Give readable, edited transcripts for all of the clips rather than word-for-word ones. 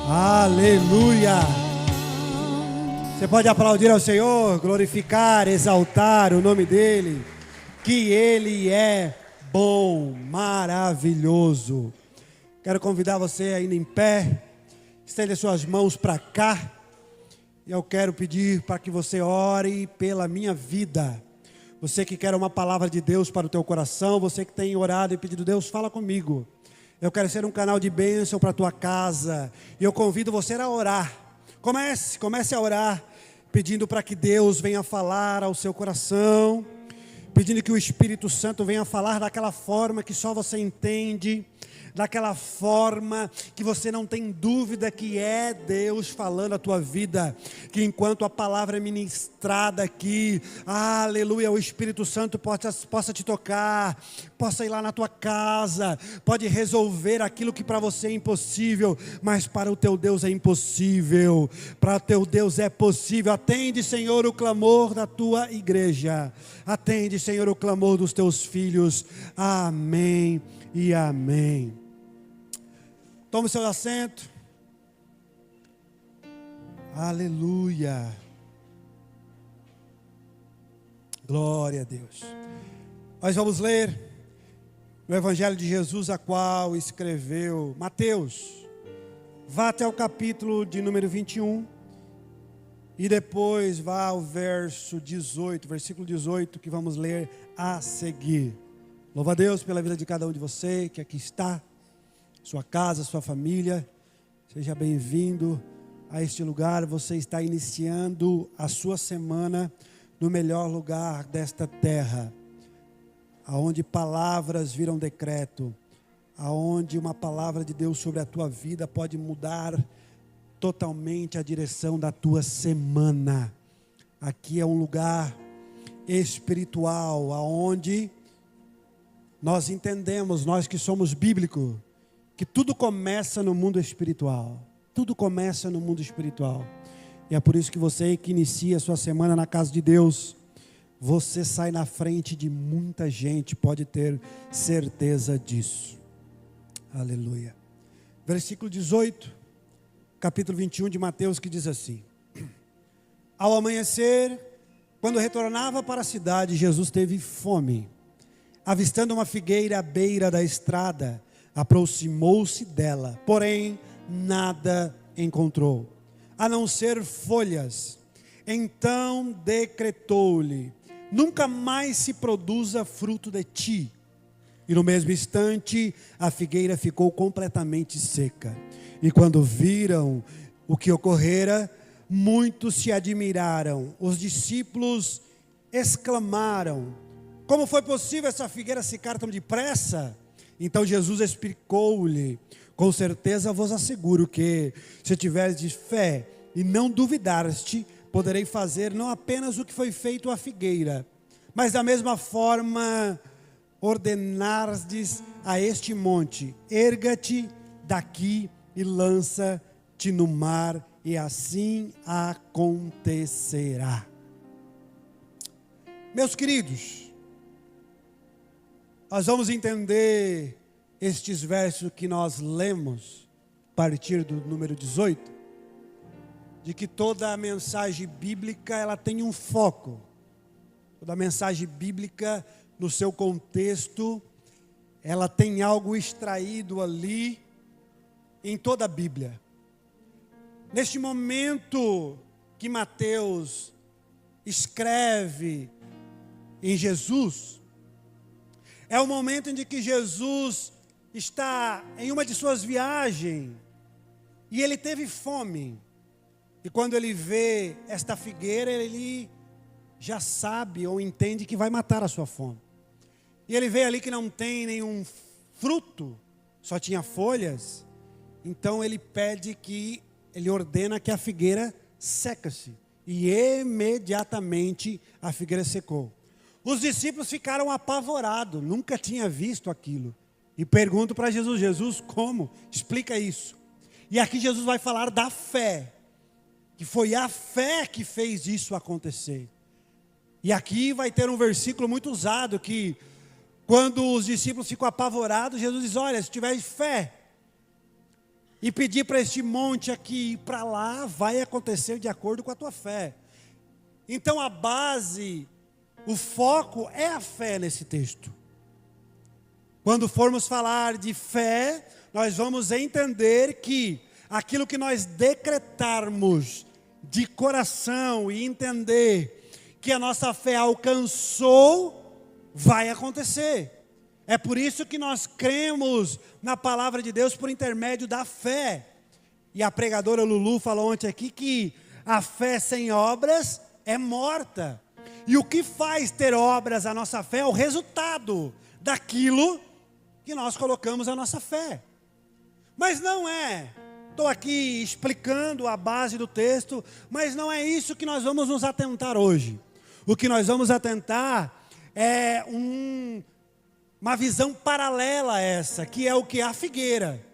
Aleluia! Você pode aplaudir ao Senhor, glorificar, exaltar o nome dEle, que Ele é bom, maravilhoso. Quero convidar você ainda em pé, estenda suas mãos para cá, e eu quero pedir para que você ore pela minha vida. Você que quer uma palavra de Deus para o teu coração, você que tem orado e pedido, Deus, fala comigo. Eu quero ser um canal de bênção para a tua casa, e eu convido você a orar. Comece a orar, pedindo para que Deus venha falar ao seu coração, pedindo que o Espírito Santo venha falar daquela forma que só você entende, daquela forma que você não tem dúvida que é Deus falando a tua vida, que enquanto a palavra é ministrada aqui, aleluia, o Espírito Santo possa te tocar, possa ir lá na tua casa, pode resolver aquilo que para você é impossível, mas para o teu Deus é impossível, para o teu Deus é possível. Atende, Senhor, o clamor da tua igreja, atende, Senhor, o clamor dos teus filhos, amém e amém. Tome seu assento. Aleluia. Glória a Deus. Nós vamos ler o Evangelho de Jesus, a qual escreveu Mateus. Vá até o capítulo de número 21 e depois vá ao verso 18, versículo 18, que vamos ler a seguir. Louva a Deus pela vida de cada um de você que aqui está, sua casa, sua família. Seja bem-vindo a este lugar. Você está iniciando a sua semana no melhor lugar desta terra, aonde palavras viram decreto, aonde uma palavra de Deus sobre a tua vida pode mudar totalmente a direção da tua semana. Aqui é um lugar espiritual, aonde nós entendemos, nós que somos bíblicos, que tudo começa no mundo espiritual. Tudo começa no mundo espiritual. E é por isso que você que inicia a sua semana na casa de Deus, você sai na frente de muita gente, pode ter certeza disso. Aleluia. Versículo 18, capítulo 21 de Mateus, que diz assim: Ao amanhecer, quando retornava para a cidade, Jesus teve fome. Avistando uma figueira à beira da estrada, aproximou-se dela, porém nada encontrou, a não ser folhas. Então decretou-lhe: nunca mais se produza fruto de ti. E no mesmo instante a figueira ficou completamente seca. E quando viram o que ocorrera, muitos se admiraram. Os discípulos exclamaram: como foi possível essa figueira secar tão depressa? Então Jesus explicou-lhe: com certeza vos asseguro que, se tiveres fé e não duvidaste, poderei fazer não apenas o que foi feito à figueira, mas da mesma forma ordenardes a este monte: erga-te daqui e lança-te no mar, e assim acontecerá. Meus queridos, nós vamos entender estes versos que nós lemos, a partir do número 18, de que toda a mensagem bíblica, ela tem um foco. Toda a mensagem bíblica, no seu contexto, ela tem algo extraído ali, em toda a Bíblia. Neste momento que Mateus escreve em Jesus, é o momento em que Jesus está em uma de suas viagens e ele teve fome. E quando ele vê esta figueira, ele já sabe ou entende que vai matar a sua fome. E ele vê ali que não tem nenhum fruto, só tinha folhas. Então ele ordena que a figueira seca-se. E imediatamente a figueira secou. Os discípulos ficaram apavorados, nunca tinham visto aquilo. E perguntam para Jesus: Jesus, como? Explica isso. E aqui Jesus vai falar da fé, que foi a fé que fez isso acontecer. E aqui vai ter um versículo muito usado, que quando os discípulos ficam apavorados, Jesus diz: olha, se tiver fé, e pedir para este monte aqui ir para lá, vai acontecer de acordo com a tua fé. Então a base, o foco é a fé nesse texto. Quando formos falar de fé, nós vamos entender que aquilo que nós decretarmos de coração e entender que a nossa fé alcançou, vai acontecer. É por isso que nós cremos na palavra de Deus por intermédio da fé. E a pregadora Lulu falou ontem aqui que a fé sem obras é morta. E o que faz ter obras a nossa fé é o resultado daquilo que nós colocamos a nossa fé. Mas não é, estou aqui explicando a base do texto, mas não é isso que nós vamos nos atentar hoje. O que nós vamos atentar é uma visão paralela a essa, que é o que? A figueira.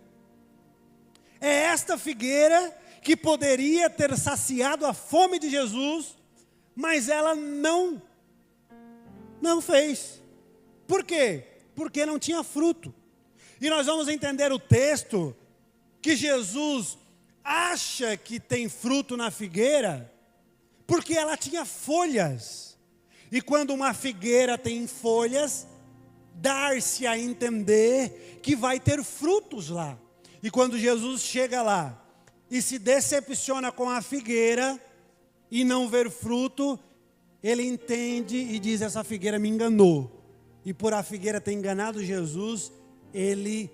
É esta figueira que poderia ter saciado a fome de Jesus, mas ela não fez. Por quê? Porque não tinha fruto. E nós vamos entender o texto que Jesus acha que tem fruto na figueira, porque ela tinha folhas. E quando uma figueira tem folhas, dar-se a entender que vai ter frutos lá. E quando Jesus chega lá e se decepciona com a figueira e não ver fruto, ele entende e diz: essa figueira me enganou. E por a figueira ter enganado Jesus, ele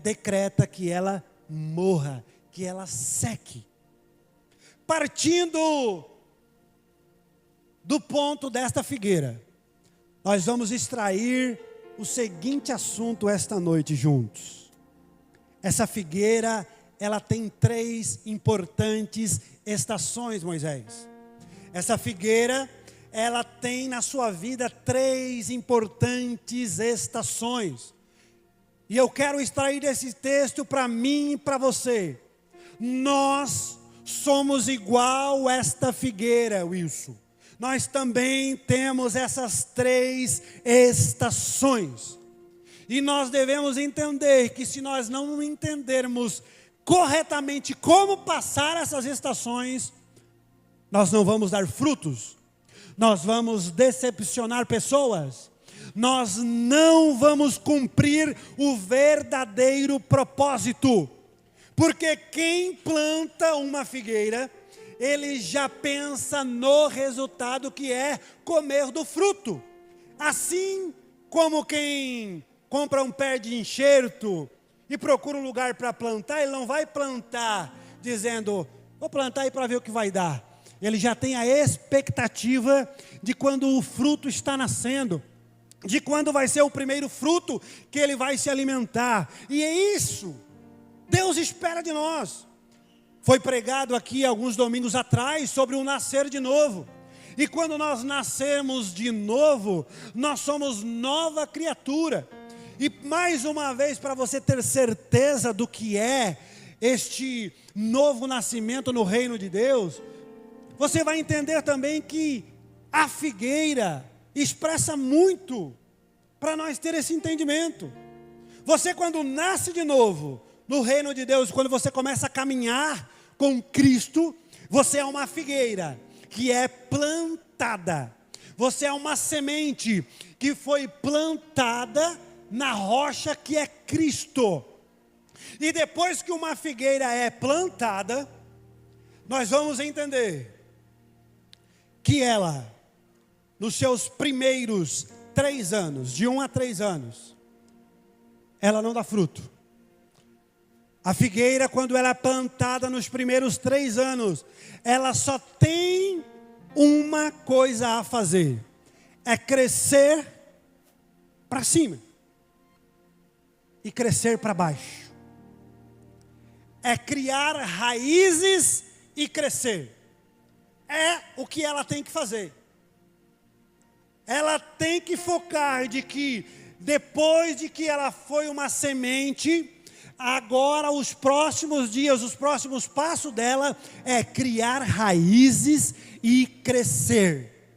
decreta que ela morra, que ela seque. Partindo do ponto desta figueira, nós vamos extrair o seguinte assunto esta noite juntos. Essa figueira, ela tem 3 importantes estações, Moisés. Essa figueira, ela tem na sua vida 3 importantes estações. E eu quero extrair desse texto para mim e para você. Nós somos igual esta figueira, Wilson. Nós também temos essas 3 estações. E nós devemos entender que se nós não entendermos corretamente como passar essas estações, nós não vamos dar frutos. Nós vamos decepcionar pessoas. Nós não vamos cumprir o verdadeiro propósito. Porque quem planta uma figueira, ele já pensa no resultado que é comer do fruto. Assim como quem compra um pé de enxerto e procura um lugar para plantar, ele não vai plantar dizendo: vou plantar aí para ver o que vai dar. Ele já tem a expectativa de quando o fruto está nascendo, de quando vai ser o primeiro fruto que ele vai se alimentar. E é isso, Deus espera de nós. Foi pregado aqui alguns domingos atrás sobre o nascer de novo. E quando nós nascemos de novo, nós somos nova criatura. E mais uma vez, para você ter certeza do que é este novo nascimento no reino de Deus, você vai entender também que a figueira expressa muito para nós ter esse entendimento. Você, quando nasce de novo no reino de Deus, quando você começa a caminhar com Cristo, você é uma figueira que é plantada. Você é uma semente que foi plantada na rocha que é Cristo. E depois que uma figueira é plantada, nós vamos entender que ela, nos seus primeiros 3 anos, de 1 a 3 anos, ela não dá fruto. A figueira, quando ela é plantada nos primeiros 3 anos, ela só tem uma coisa a fazer: é crescer para cima e crescer para baixo. É criar raízes e crescer. É o que ela tem que fazer. Ela tem que focar de que depois de que ela foi uma semente, agora os próximos dias, os próximos passos dela é criar raízes e crescer.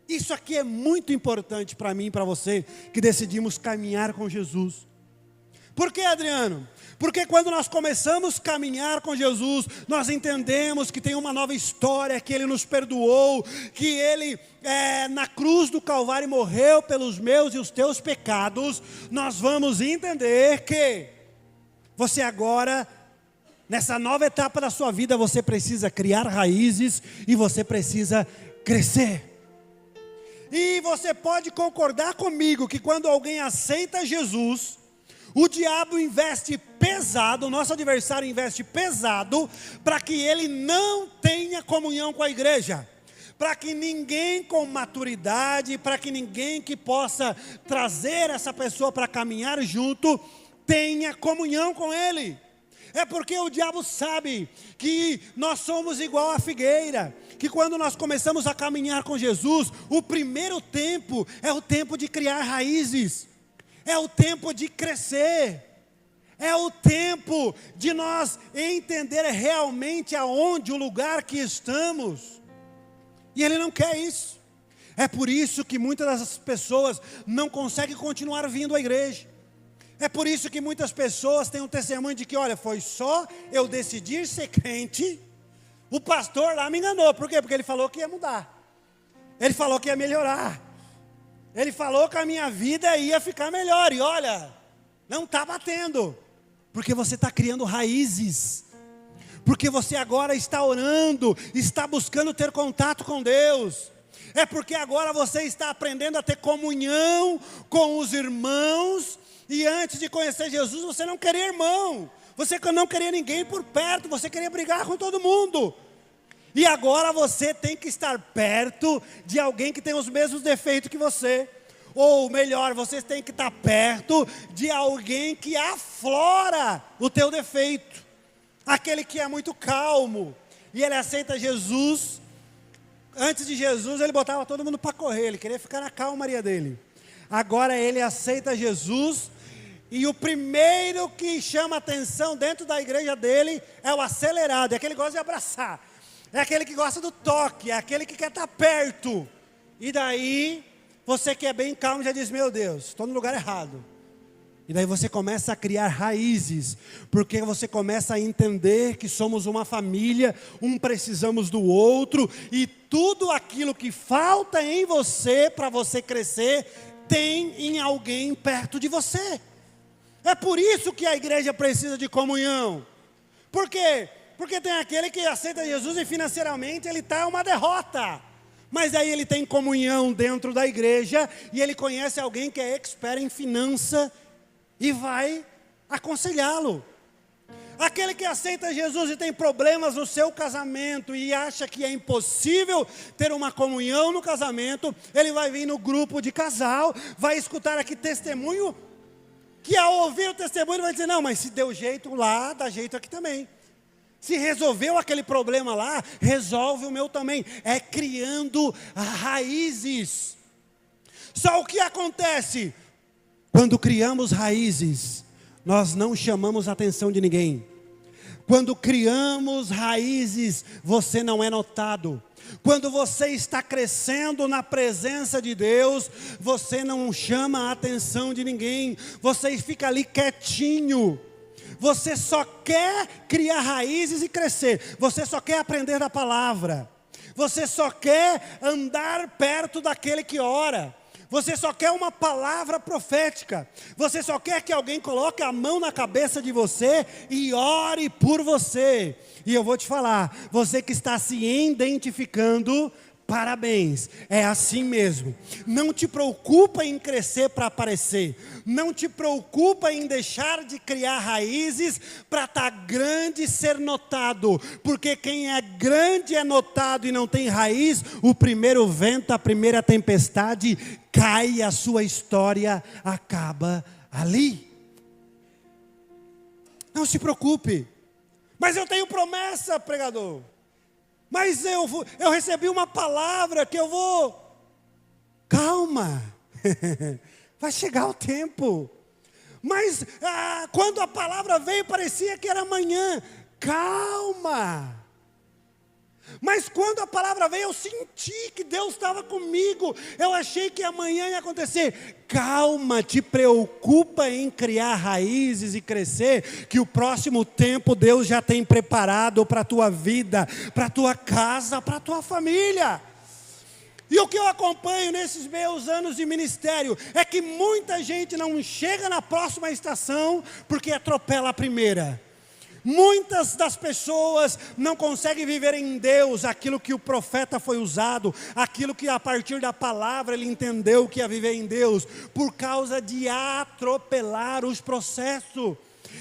Isso aqui é muito importante para mim e para você que decidimos caminhar com Jesus. Por que, Adriano? Porque quando nós começamos a caminhar com Jesus, nós entendemos que tem uma nova história, que Ele nos perdoou, que Ele na cruz do Calvário morreu pelos meus e os teus pecados. Nós vamos entender que você agora, nessa nova etapa da sua vida, você precisa criar raízes e você precisa crescer. E você pode concordar comigo que quando alguém aceita Jesus, o diabo investe pesado, o nosso adversário investe pesado, para que ele não tenha comunhão com a igreja, para que ninguém com maturidade, para que ninguém que possa trazer essa pessoa para caminhar junto, tenha comunhão com ele. É porque o diabo sabe que nós somos igual à figueira, que quando nós começamos a caminhar com Jesus, o primeiro tempo é o tempo de criar raízes, é o tempo de crescer, é o tempo de nós entender realmente aonde, o lugar que estamos, e ele não quer isso. É por isso que muitas das pessoas não conseguem continuar vindo à igreja. É por isso que muitas pessoas têm um testemunho de que, olha, foi só eu decidir ser crente, o pastor lá me enganou. Por quê? Porque ele falou que ia mudar, ele falou que ia melhorar, ele falou que a minha vida ia ficar melhor, e olha, não está batendo, porque você está criando raízes, porque você agora está orando, está buscando ter contato com Deus, é porque agora você está aprendendo a ter comunhão com os irmãos. E antes de conhecer Jesus, você não queria irmão, você não queria ninguém por perto, você queria brigar com todo mundo. E agora você tem que estar perto de alguém que tem os mesmos defeitos que você. Ou melhor, você tem que estar perto de alguém que aflora o teu defeito. Aquele que é muito calmo, e ele aceita Jesus. Antes de Jesus, ele botava todo mundo para correr, ele queria ficar na calmaria dele. Agora ele aceita Jesus, e o primeiro que chama atenção dentro da igreja dele é o acelerado, é aquele que gosta de abraçar, é aquele que gosta do toque, é aquele que quer estar perto. E daí, você que é bem calmo já diz, meu Deus, estou no lugar errado. E daí você começa a criar raízes, porque você começa a entender que somos uma família, um precisamos do outro, e tudo aquilo que falta em você, para você crescer, tem em alguém perto de você. É por isso que a igreja precisa de comunhão. Por quê? Porque tem aquele que aceita Jesus e financeiramente ele está uma derrota. Mas aí ele tem comunhão dentro da igreja e ele conhece alguém que é expert em finança e vai aconselhá-lo. Aquele que aceita Jesus e tem problemas no seu casamento e acha que é impossível ter uma comunhão no casamento, ele vai vir no grupo de casal, vai escutar aqui testemunho, que ao ouvir o testemunho ele vai dizer, não, mas se deu jeito lá, dá jeito aqui também. Se resolveu aquele problema lá, resolve o meu também. É criando raízes. Só o que acontece? Quando criamos raízes, nós não chamamos a atenção de ninguém. Quando criamos raízes, você não é notado. Quando você está crescendo na presença de Deus, você não chama a atenção de ninguém. Você fica ali quietinho. Você só quer criar raízes e crescer. Você só quer aprender da palavra. Você só quer andar perto daquele que ora. Você só quer uma palavra profética. Você só quer que alguém coloque a mão na cabeça de você e ore por você. E eu vou te falar, você que está se identificando, parabéns, é assim mesmo. Não te preocupa em crescer para aparecer. Não te preocupa em deixar de criar raízes para estar grande e ser notado. Porque quem é grande é notado e não tem raiz, o primeiro vento, a primeira tempestade, cai e a sua história acaba ali. Não se preocupe. Mas eu tenho promessa, pregador. Mas eu recebi uma palavra que eu vou... Calma. Vai chegar o tempo. Mas quando a palavra veio, parecia que era amanhã. Calma. Mas quando a palavra veio, eu senti que Deus estava comigo. Eu achei que amanhã ia acontecer. Calma, te preocupa em criar raízes e crescer, que o próximo tempo Deus já tem preparado para a tua vida, para a tua casa, para a tua família. E o que eu acompanho nesses meus anos de ministério é que muita gente não chega na próxima estação porque atropela a primeira. Muitas das pessoas não conseguem viver em Deus aquilo que o profeta foi usado, aquilo que a partir da palavra ele entendeu que ia viver em Deus, por causa de atropelar os processos.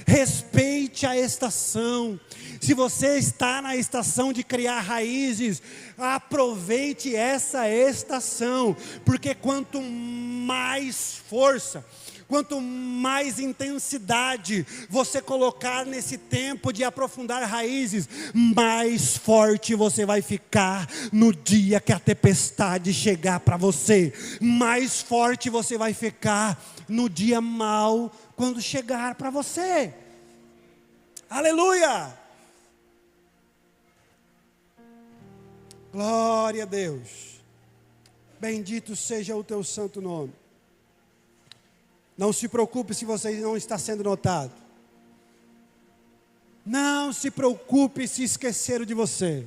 Respeite a estação. Se você está na estação de criar raízes, aproveite essa estação, porque quanto mais força, quanto mais intensidade você colocar nesse tempo de aprofundar raízes, mais forte você vai ficar no dia que a tempestade chegar para você. Mais forte você vai ficar no dia mau, quando chegar para você. Aleluia! Glória a Deus. Bendito seja o teu santo nome. Não se preocupe se você não está sendo notado. Não se preocupe se esqueceram de você.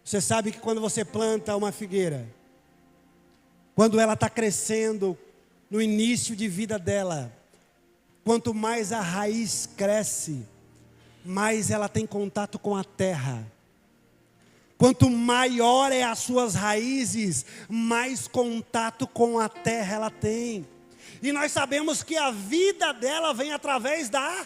Você sabe que quando você planta uma figueira, quando ela está crescendo, no início de vida dela, quanto mais a raiz cresce, mais ela tem contato com a terra. Quanto maior é as suas raízes, mais contato com a terra ela tem. E nós sabemos que a vida dela vem através da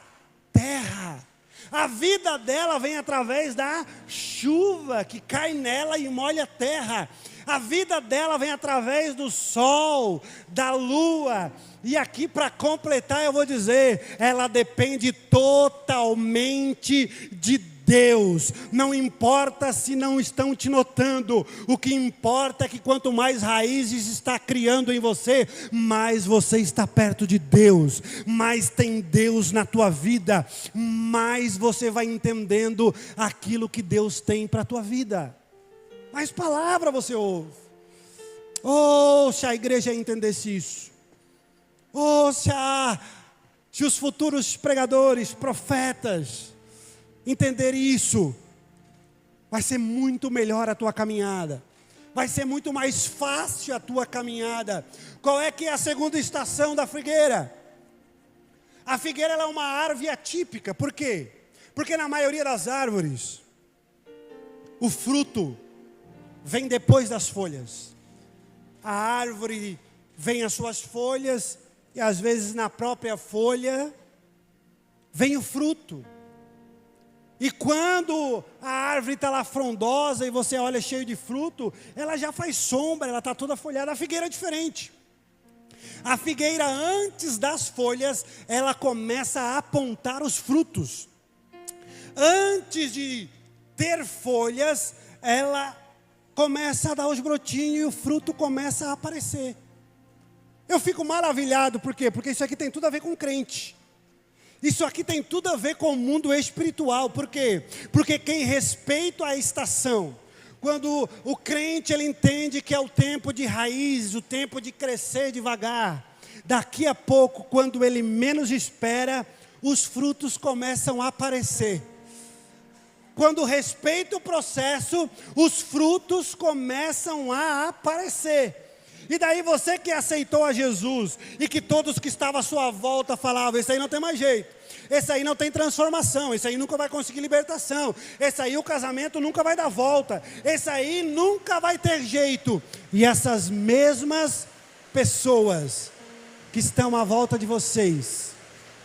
terra. A vida dela vem através da chuva que cai nela e molha a terra. A vida dela vem através do sol, da lua. E aqui para completar eu vou dizer, ela depende totalmente de Deus. Não importa se não estão te notando, o que importa é que quanto mais raízes está criando em você, mais você está perto de Deus, mais tem Deus na tua vida, mais você vai entendendo aquilo que Deus tem para a tua vida. Mais palavra você ouve. Oh, se a igreja entendesse isso. Oh, se os futuros pregadores, profetas entender isso, vai ser muito melhor a tua caminhada, vai ser muito mais fácil a tua caminhada. Qual é que é a segunda estação da figueira? A figueira ela é uma árvore atípica. Por quê? Porque na maioria das árvores, o fruto vem depois das folhas. A árvore vem as suas folhas, e às vezes na própria folha vem o fruto. E quando a árvore está lá frondosa e você olha cheio de fruto, ela já faz sombra, ela está toda folhada. A figueira é diferente. A figueira, antes das folhas, ela começa a apontar os frutos. Antes de ter folhas, ela começa a dar os brotinhos e o fruto começa a aparecer. Eu fico maravilhado, por quê? Porque isso aqui tem tudo a ver com crente. Isso aqui tem tudo a ver com o mundo espiritual. Por quê? Porque quem respeita a estação, quando o crente ele entende que é o tempo de raiz, o tempo de crescer devagar, daqui a pouco, quando ele menos espera, os frutos começam a aparecer. Quando respeita o processo, os frutos começam a aparecer. E daí você que aceitou a Jesus, e que todos que estavam à sua volta falavam, esse aí não tem mais jeito, esse aí não tem transformação, esse aí nunca vai conseguir libertação, esse aí o casamento nunca vai dar volta, esse aí nunca vai ter jeito. E essas mesmas pessoas que estão à volta de vocês,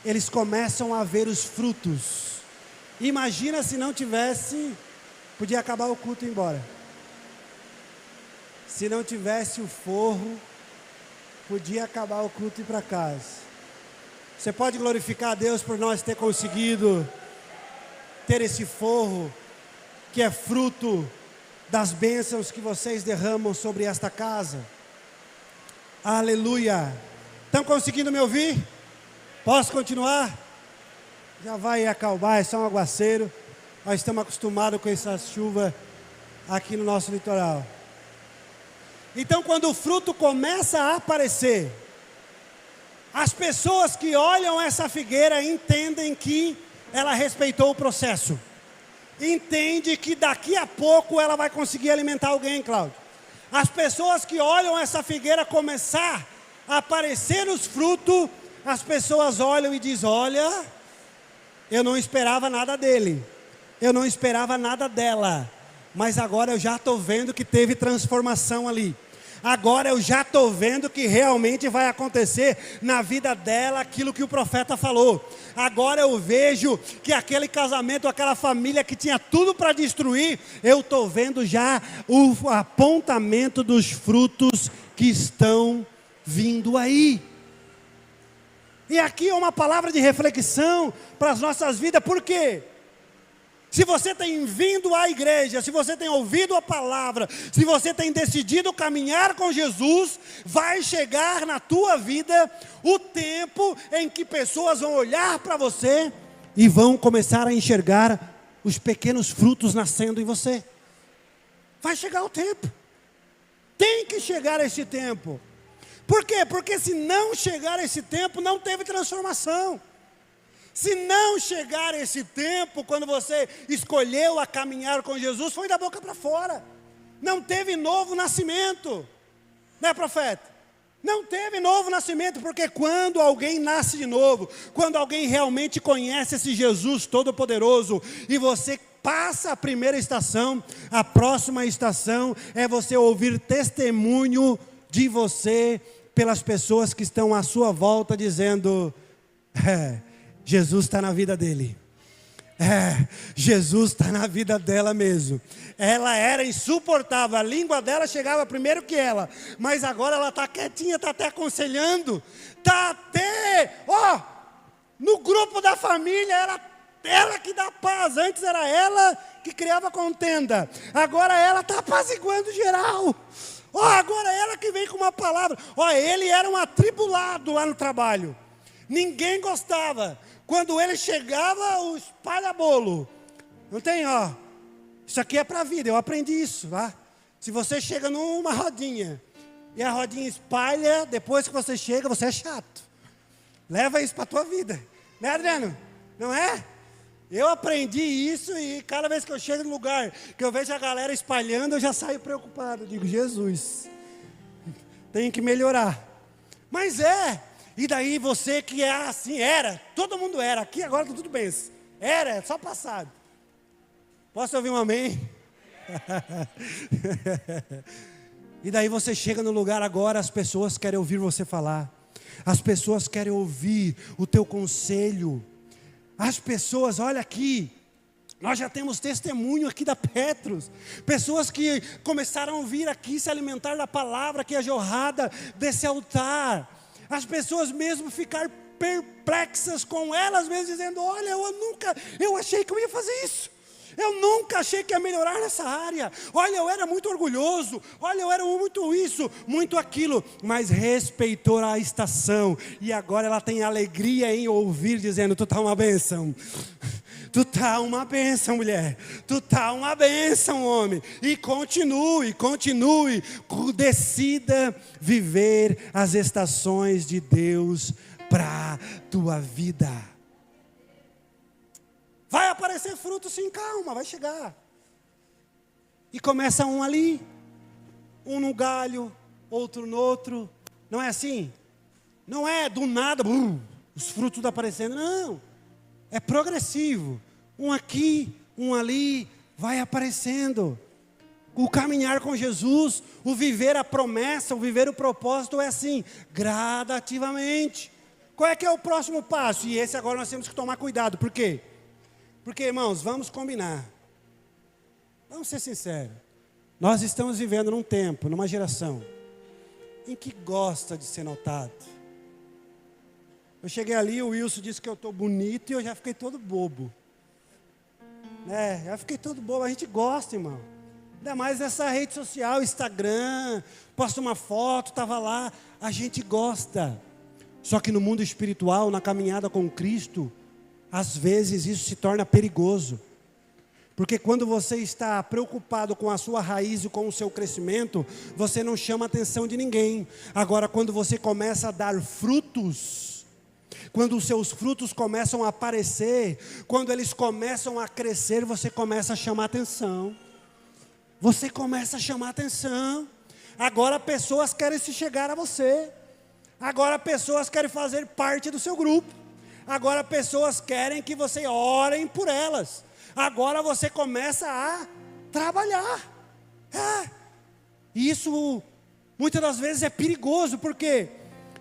eles começam a ver os frutos. Imagina se não tivesse, podia acabar o culto e ir embora. Se não tivesse o forro, podia acabar o culto e ir para casa. Você pode glorificar a Deus por nós ter conseguido ter esse forro, que é fruto das bênçãos que vocês derramam sobre esta casa. Aleluia. Estão conseguindo me ouvir? Posso continuar? Já vai acalmar, é só um aguaceiro. Nós estamos acostumados com essa chuva aqui no nosso litoral. Então, quando o fruto começa a aparecer, as pessoas que olham essa figueira entendem que ela respeitou o processo. Entende que daqui a pouco ela vai conseguir alimentar alguém, Cláudio. As pessoas que olham essa figueira começar a aparecer os frutos, as pessoas olham e dizem: olha, eu não esperava nada dele, eu não esperava nada dela, mas agora eu já estou vendo que teve transformação ali. Agora eu já estou vendo que realmente vai acontecer na vida dela aquilo que o profeta falou. Agora eu vejo que aquele casamento, aquela família que tinha tudo para destruir, eu estou vendo já o apontamento dos frutos que estão vindo aí. E aqui é uma palavra de reflexão para as nossas vidas. Por quê? Se você tem vindo à igreja, se você tem ouvido a palavra, se você tem decidido caminhar com Jesus, vai chegar na tua vida o tempo em que pessoas vão olhar para você e vão começar a enxergar os pequenos frutos nascendo em você. Vai chegar o tempo. Tem que chegar esse tempo. Por quê? Porque se não chegar esse tempo, não teve transformação. Se não chegar esse tempo, quando você escolheu a caminhar com Jesus, foi da boca para fora. Não teve novo nascimento. Né, profeta? Não teve novo nascimento, porque quando alguém nasce de novo, quando alguém realmente conhece esse Jesus todo-poderoso, e você passa a primeira estação, a próxima estação é você ouvir testemunho de você pelas pessoas que estão à sua volta, dizendo: Jesus está na vida dele. Jesus está na vida dela mesmo. Ela era insuportável, a língua dela chegava primeiro que ela, mas agora ela está quietinha, está até aconselhando, está até, no grupo da família, ela que dá paz. Antes era ela que criava contenda, agora ela está apaziguando geral. Agora ela que vem com uma palavra. Ele era um atribulado lá no trabalho, ninguém gostava. Quando ele chegava, o espalha-bolo. Não tem, isso aqui é para a vida, eu aprendi isso, tá? Se você chega numa rodinha, e a rodinha espalha, depois que você chega, você é chato. Leva isso para a tua vida. Né, Adriano? Não é? Eu aprendi isso e cada vez que eu chego no lugar, que eu vejo a galera espalhando, eu já saio preocupado. Eu digo: Jesus, tem que melhorar. Mas e daí você que é assim, todo mundo era, aqui agora está tudo bem, é só passado. Posso ouvir um amém? E daí você chega no lugar agora, as pessoas querem ouvir você falar, as pessoas querem ouvir o teu conselho, as pessoas, olha aqui, nós já temos testemunho aqui da Petros, pessoas que começaram a vir aqui se alimentar da palavra que é jorrada desse altar. As pessoas mesmo ficar perplexas com elas mesmas, dizendo: olha, eu achei que eu ia fazer isso. Eu nunca achei que ia melhorar nessa área. Olha, eu era muito orgulhoso. Olha, eu era muito isso, muito aquilo. Mas respeitou a estação. E agora ela tem alegria em ouvir, dizendo: tu está uma bênção. Tu está uma bênção, mulher. Tu está uma bênção, homem. E continue. Decida viver as estações de Deus para a tua vida. Vai aparecer fruto, sim, calma, vai chegar. E começa um ali, um no galho, outro no outro. Não é assim? Não é do nada, os frutos estão aparecendo. Não. É progressivo. Um aqui, um ali, vai aparecendo. O caminhar com Jesus, o viver a promessa, o viver o propósito é assim, gradativamente. Qual é que é o próximo passo? E esse agora nós temos que tomar cuidado. Por quê? Porque, irmãos, vamos combinar. Vamos ser sinceros. Nós estamos vivendo num tempo, numa geração, em que gosta de ser notado. Eu cheguei ali, o Wilson disse que eu estou bonito e eu já fiquei todo bobo. Já fiquei todo bobo, a gente gosta, irmão. Ainda mais nessa rede social, Instagram, posta uma foto, estava lá, a gente gosta. Só que no mundo espiritual, na caminhada com Cristo, Às vezes isso se torna perigoso. Porque quando você está preocupado com a sua raiz e com o seu crescimento, você não chama a atenção de ninguém. Agora, quando você começa a dar frutos, quando os seus frutos começam a aparecer, quando eles começam a crescer, você começa a chamar atenção. Você começa a chamar atenção. Agora pessoas querem se chegar a você. Agora pessoas querem fazer parte do seu grupo. Agora pessoas querem que você orem por elas. Agora você começa a trabalhar. E isso muitas das vezes é perigoso. Por quê?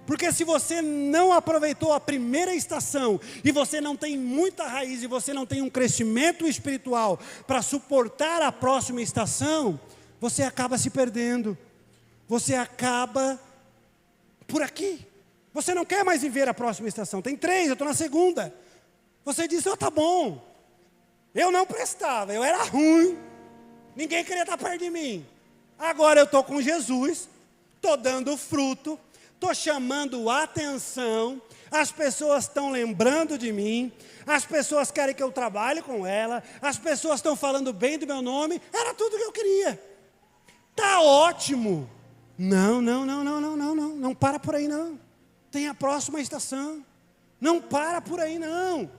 Porque se você não aproveitou a primeira estação, e você não tem muita raiz, e você não tem um crescimento espiritual para suportar a próxima estação, você acaba se perdendo. Você acaba por aqui. Você não quer mais viver a próxima estação. Tem 3, eu estou na segunda. Você diz, tá bom. Eu não prestava, eu era ruim. Ninguém queria estar perto de mim. Agora eu estou com Jesus, estou dando fruto, estou chamando atenção, as pessoas estão lembrando de mim, as pessoas querem que eu trabalhe com ela, as pessoas estão falando bem do meu nome, era tudo que eu queria. Está ótimo. Não para por aí não. Tem a próxima estação. Não para por aí não.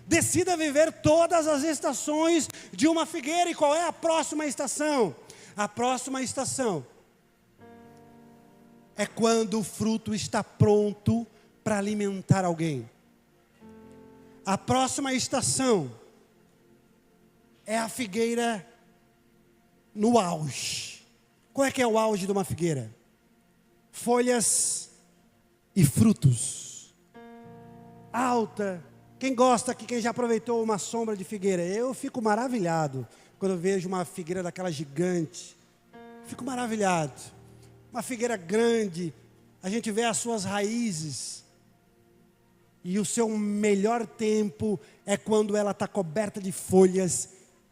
Decida viver todas as estações de uma figueira. E qual é a próxima estação? A próxima estação é quando o fruto está pronto para alimentar alguém. A próxima estação é a figueira no auge. Qual é que é o auge de uma figueira? Folhas e frutos. Alta. Quem gosta aqui, quem já aproveitou uma sombra de figueira? Eu fico maravilhado quando eu vejo uma figueira daquela gigante. Fico maravilhado. Uma figueira grande, a gente vê as suas raízes. E o seu melhor tempo é quando ela está coberta de folhas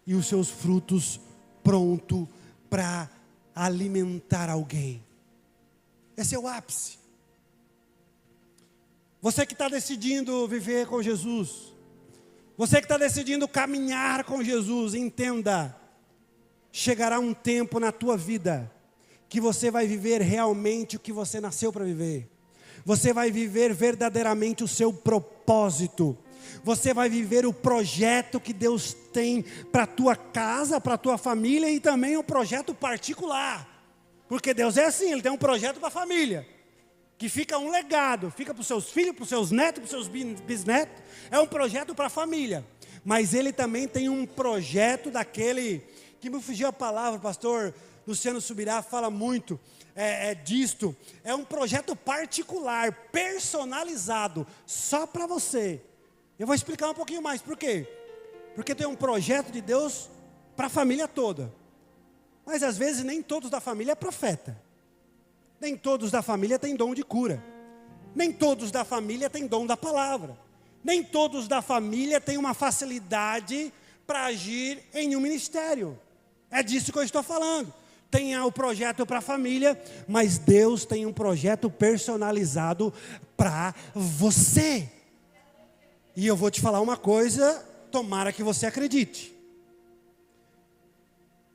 e os seus frutos pronto para alimentar alguém. Esse é o ápice. Você que está decidindo viver com Jesus, você que está decidindo caminhar com Jesus, entenda, chegará um tempo na tua vida que você vai viver realmente o que você nasceu para viver. Você vai viver verdadeiramente o seu propósito. Você vai viver o projeto que Deus tem para a tua casa, para a tua família e também um projeto particular. Porque Deus é assim, Ele tem um projeto para a família. Que fica um legado, fica para os seus filhos, para os seus netos, para os seus bisnetos. É um projeto para a família. Mas Ele também tem um projeto daquele, que me fugiu a palavra, pastor Luciano Subirá fala muito disto. É um projeto particular, personalizado, só para você. Eu vou explicar um pouquinho mais, por quê? Porque tem um projeto de Deus para a família toda. Mas às vezes nem todos da família é profeta. Nem todos da família têm dom de cura. Nem todos da família têm dom da palavra. Nem todos da família têm uma facilidade para agir em um ministério. É disso que eu estou falando. Tem o projeto para a família, mas Deus tem um projeto personalizado para você. E eu vou te falar uma coisa, tomara que você acredite.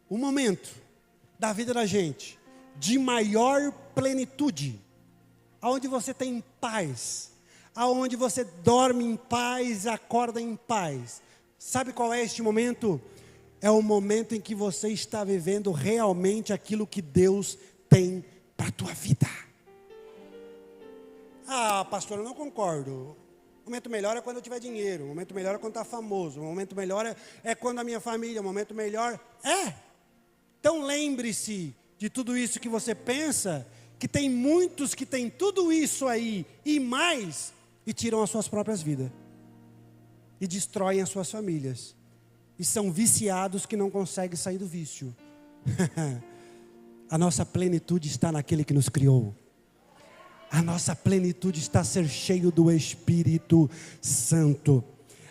O momento da vida da gente de maior plenitude, aonde você tem paz, aonde você dorme em paz, acorda em paz. Sabe qual é este momento? É o momento em que você está vivendo realmente aquilo que Deus tem para a tua vida. Ah, pastor, eu não concordo. O momento melhor é quando eu tiver dinheiro, o momento melhor é quando está famoso, o momento melhor é quando a minha família, o momento melhor Então lembre-se de tudo isso que você pensa, que tem muitos que têm tudo isso aí e mais, e tiram as suas próprias vidas, e destroem as suas famílias, e são viciados que não conseguem sair do vício. A nossa plenitude está naquele que nos criou. A nossa plenitude está a ser cheio do Espírito Santo.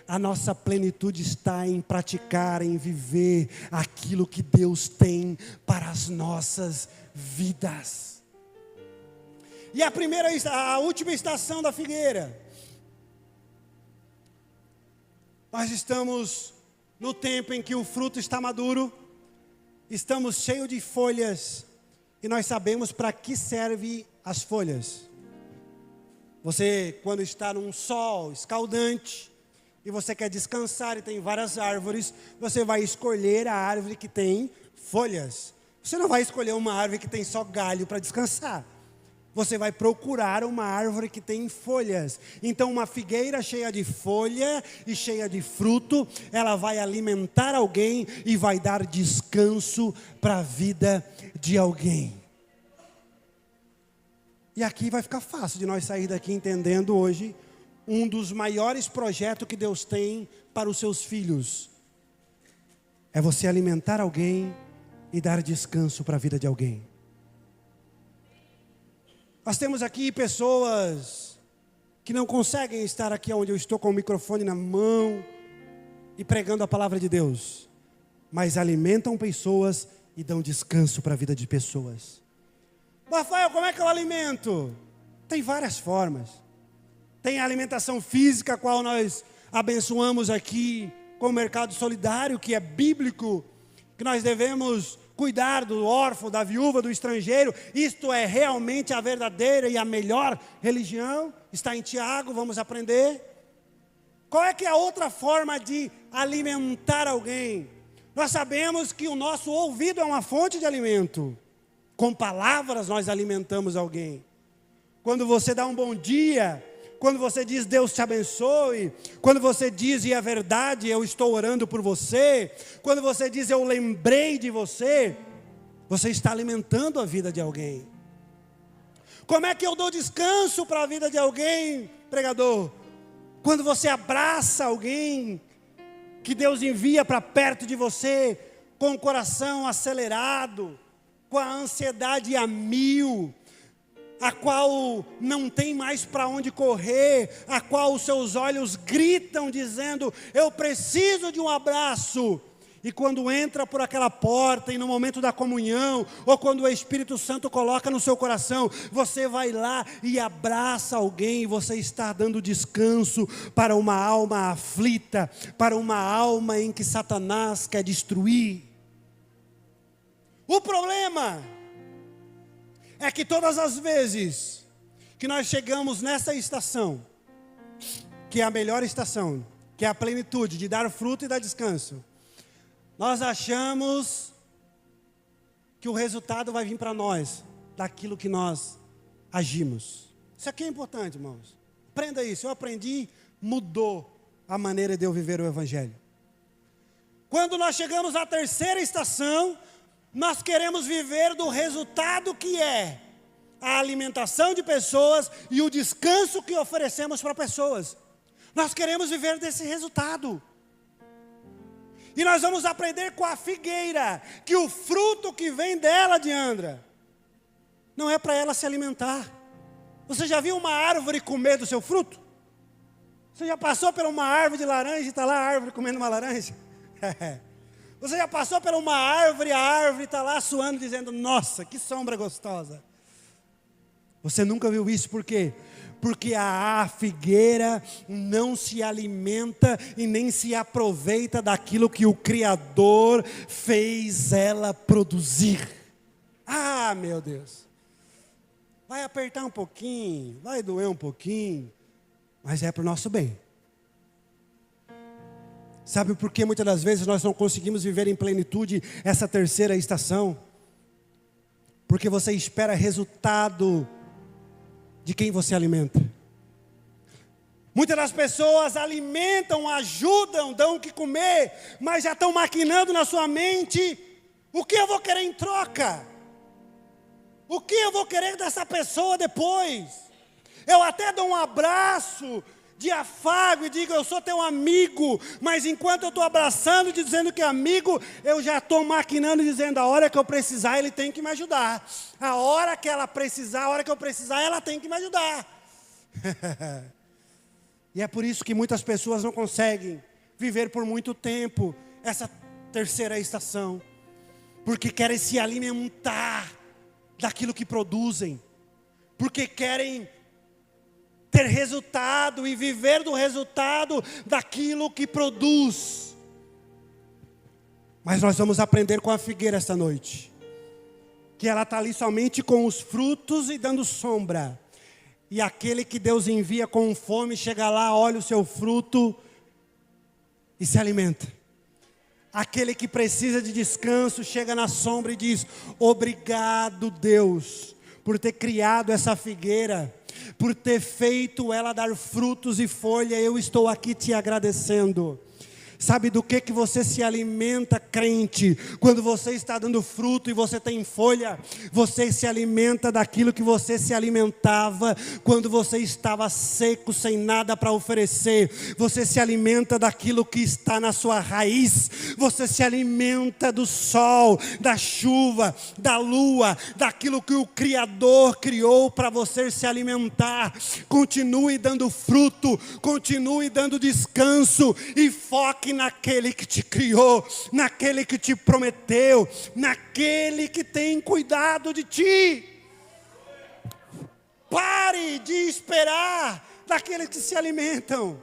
A nossa plenitude está em praticar, em viver aquilo que Deus tem para as nossas vidas. E a última estação da figueira Nós estamos no tempo em que o fruto está maduro, estamos cheios de folhas, e nós sabemos para que servem as folhas. Você, quando está num sol escaldante, e você quer descansar e tem várias árvores, você vai escolher a árvore que tem folhas. Você não vai escolher uma árvore que tem só galho para descansar. Você vai procurar uma árvore que tem folhas. Então uma figueira cheia de folha e cheia de fruto, ela vai alimentar alguém e vai dar descanso para a vida de alguém. E aqui vai ficar fácil de nós sair daqui entendendo hoje um dos maiores projetos que Deus tem para os seus filhos. É você alimentar alguém e dar descanso para a vida de alguém. Nós temos aqui pessoas que não conseguem estar aqui onde eu estou com o microfone na mão e pregando a palavra de Deus, mas alimentam pessoas e dão descanso para a vida de pessoas. Rafael, como é que eu alimento? Tem várias formas. Tem a alimentação física, a qual nós abençoamos aqui com o mercado solidário, que é bíblico, que nós devemos cuidar do órfão, da viúva, do estrangeiro. Isto é realmente a verdadeira e a melhor religião. Está em Tiago, vamos aprender. Qual é que é a outra forma de alimentar alguém? Nós sabemos que o nosso ouvido é uma fonte de alimento. Com palavras nós alimentamos alguém. Quando você dá um bom dia, quando você diz Deus te abençoe, quando você diz e é verdade, eu estou orando por você, quando você diz eu lembrei de você, você está alimentando a vida de alguém. Como é que eu dou descanso para a vida de alguém, pregador? Quando você abraça alguém que Deus envia para perto de você, com o coração acelerado, com a ansiedade a mil, a qual não tem mais para onde correr, a qual os seus olhos gritam dizendo, eu preciso de um abraço. E quando entra por aquela porta e no momento da comunhão, ou quando o Espírito Santo coloca no seu coração, você vai lá e abraça alguém, e você está dando descanso para uma alma aflita, para uma alma em que Satanás quer destruir. O problema é que todas as vezes que nós chegamos nessa estação, que é a melhor estação, que é a plenitude de dar fruto e dar descanso, nós achamos que o resultado vai vir para nós, daquilo que nós agimos. Isso aqui é importante, irmãos. Aprenda isso. Eu aprendi, mudou a maneira de eu viver o Evangelho. Quando nós chegamos à terceira estação, nós queremos viver do resultado que é a alimentação de pessoas e o descanso que oferecemos para pessoas. Nós queremos viver desse resultado. E nós vamos aprender com a figueira, que o fruto que vem dela, Diandra, não é para ela se alimentar. Você já viu uma árvore comer do seu fruto? Você já passou por uma árvore de laranja e está lá a árvore comendo uma laranja? Você já passou por uma árvore, a árvore está lá suando, dizendo, nossa, que sombra gostosa. Você nunca viu isso, por quê? Porque a figueira não se alimenta e nem se aproveita daquilo que o Criador fez ela produzir. Ah, meu Deus. Vai apertar um pouquinho, vai doer um pouquinho, mas é para o nosso bem. Sabe por que muitas das vezes nós não conseguimos viver em plenitude essa terceira estação? Porque você espera resultado de quem você alimenta. Muitas das pessoas alimentam, ajudam, dão o que comer, mas já estão maquinando na sua mente, o que eu vou querer em troca? O que eu vou querer dessa pessoa depois? Eu até dou um abraço de afago e digo, eu sou teu amigo, mas enquanto eu estou abraçando, dizendo que é amigo, eu já estou maquinando, dizendo, a hora que eu precisar, ele tem que me ajudar. A hora que ela precisar, a hora que eu precisar, ela tem que me ajudar. E é por isso que muitas pessoas não conseguem viver por muito tempo essa terceira estação, porque querem se alimentar daquilo que produzem, porque querem ter resultado e viver do resultado daquilo que produz. Mas nós vamos aprender com a figueira esta noite, que ela está ali somente com os frutos e dando sombra. E aquele que Deus envia com fome, chega lá, olha o seu fruto e se alimenta. Aquele que precisa de descanso, chega na sombra e diz: obrigado, Deus, por ter criado essa figueira, por ter feito ela dar frutos e folha, eu estou aqui te agradecendo. Sabe do que você se alimenta, crente? Quando você está dando fruto e você tem folha, você se alimenta daquilo que você se alimentava quando você estava seco, sem nada para oferecer. Você se alimenta daquilo que está na sua raiz. Você se alimenta do sol, da chuva, da lua, daquilo que o Criador criou para você se alimentar. Continue dando fruto, continue dando descanso e foque naquele que te criou, naquele que te prometeu, naquele que tem cuidado de ti. Pare de esperar daqueles que se alimentam.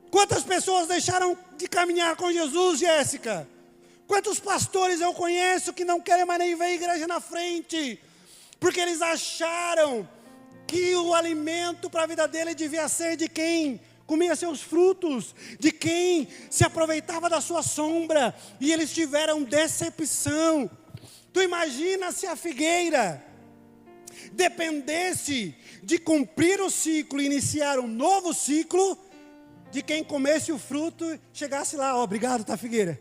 Quantas pessoas deixaram de caminhar com Jesus, Jéssica? Quantos pastores eu conheço que não querem mais nem ver a igreja na frente, porque eles acharam que o alimento para a vida dele devia ser de quem comia seus frutos, de quem se aproveitava da sua sombra, e eles tiveram decepção. Tu imagina se a figueira dependesse de cumprir o ciclo e iniciar um novo ciclo, de quem comesse o fruto, chegasse lá: obrigado, tá, figueira?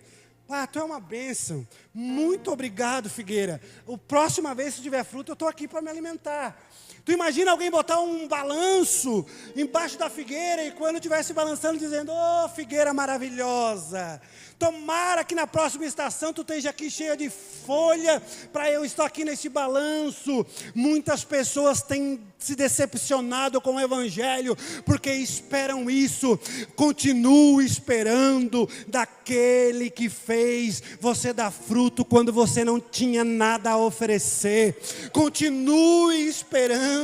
Tu é uma bênção, muito obrigado, figueira. A próxima vez que tiver fruto, eu estou aqui para me alimentar. Tu imagina alguém botar um balanço embaixo da figueira e quando estivesse balançando dizendo: figueira maravilhosa, tomara que na próxima estação tu esteja aqui cheia de folha, para eu estar aqui nesse balanço. Muitas pessoas têm se decepcionado com o Evangelho, porque esperam isso. Continue esperando daquele que fez você dar fruto quando você não tinha nada a oferecer. Continue esperando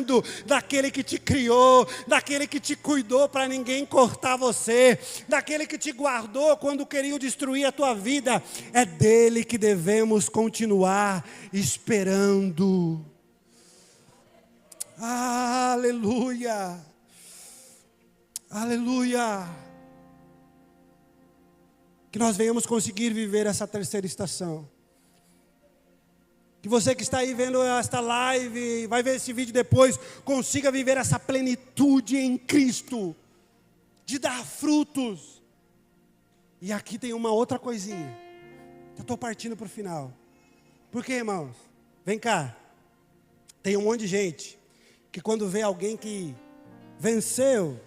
daquele que te criou, daquele que te cuidou para ninguém cortar você, daquele que te guardou quando queriam destruir a tua vida. É dele que devemos continuar esperando. Aleluia, aleluia. Que nós venhamos conseguir viver essa terceira estação. Que você que está aí vendo esta live, vai ver esse vídeo depois, consiga viver essa plenitude em Cristo, de dar frutos. E aqui tem uma outra coisinha, eu estou partindo para o final. Por quê, irmãos? Vem cá. Tem um monte de gente que quando vê alguém que venceu,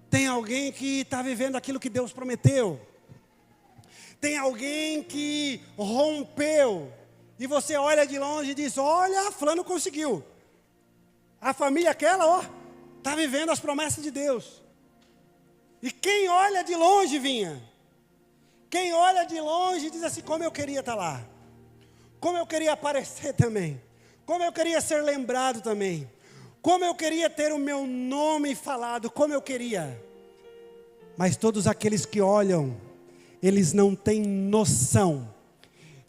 tem alguém que está vivendo aquilo que Deus prometeu, tem alguém que rompeu, e você olha de longe e diz: olha, fulano conseguiu. A família aquela, está vivendo as promessas de Deus. E quem olha de longe, quem olha de longe diz assim: como eu queria estar lá, como eu queria aparecer também, como eu queria ser lembrado também, como eu queria ter o meu nome falado, como eu queria. Mas todos aqueles que olham, eles não têm noção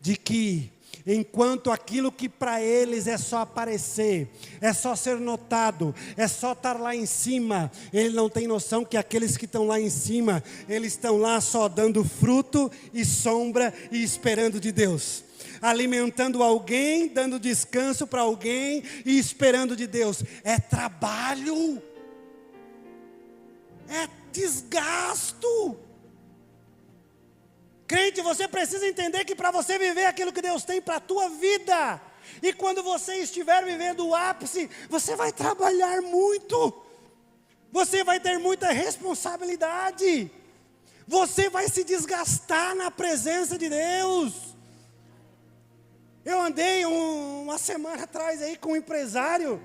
de que enquanto aquilo que para eles é só aparecer, é só ser notado, é só estar lá em cima, ele não tem noção que aqueles que estão lá em cima, eles estão lá só dando fruto e sombra e esperando de Deus, alimentando alguém, dando descanso para alguém e esperando de Deus. É trabalho, é desgasto. Crente, você precisa entender que para você viver aquilo que Deus tem para a tua vida, e quando você estiver vivendo o ápice, você vai trabalhar muito, você vai ter muita responsabilidade, você vai se desgastar na presença de Deus. Eu andei uma semana atrás aí com um empresário,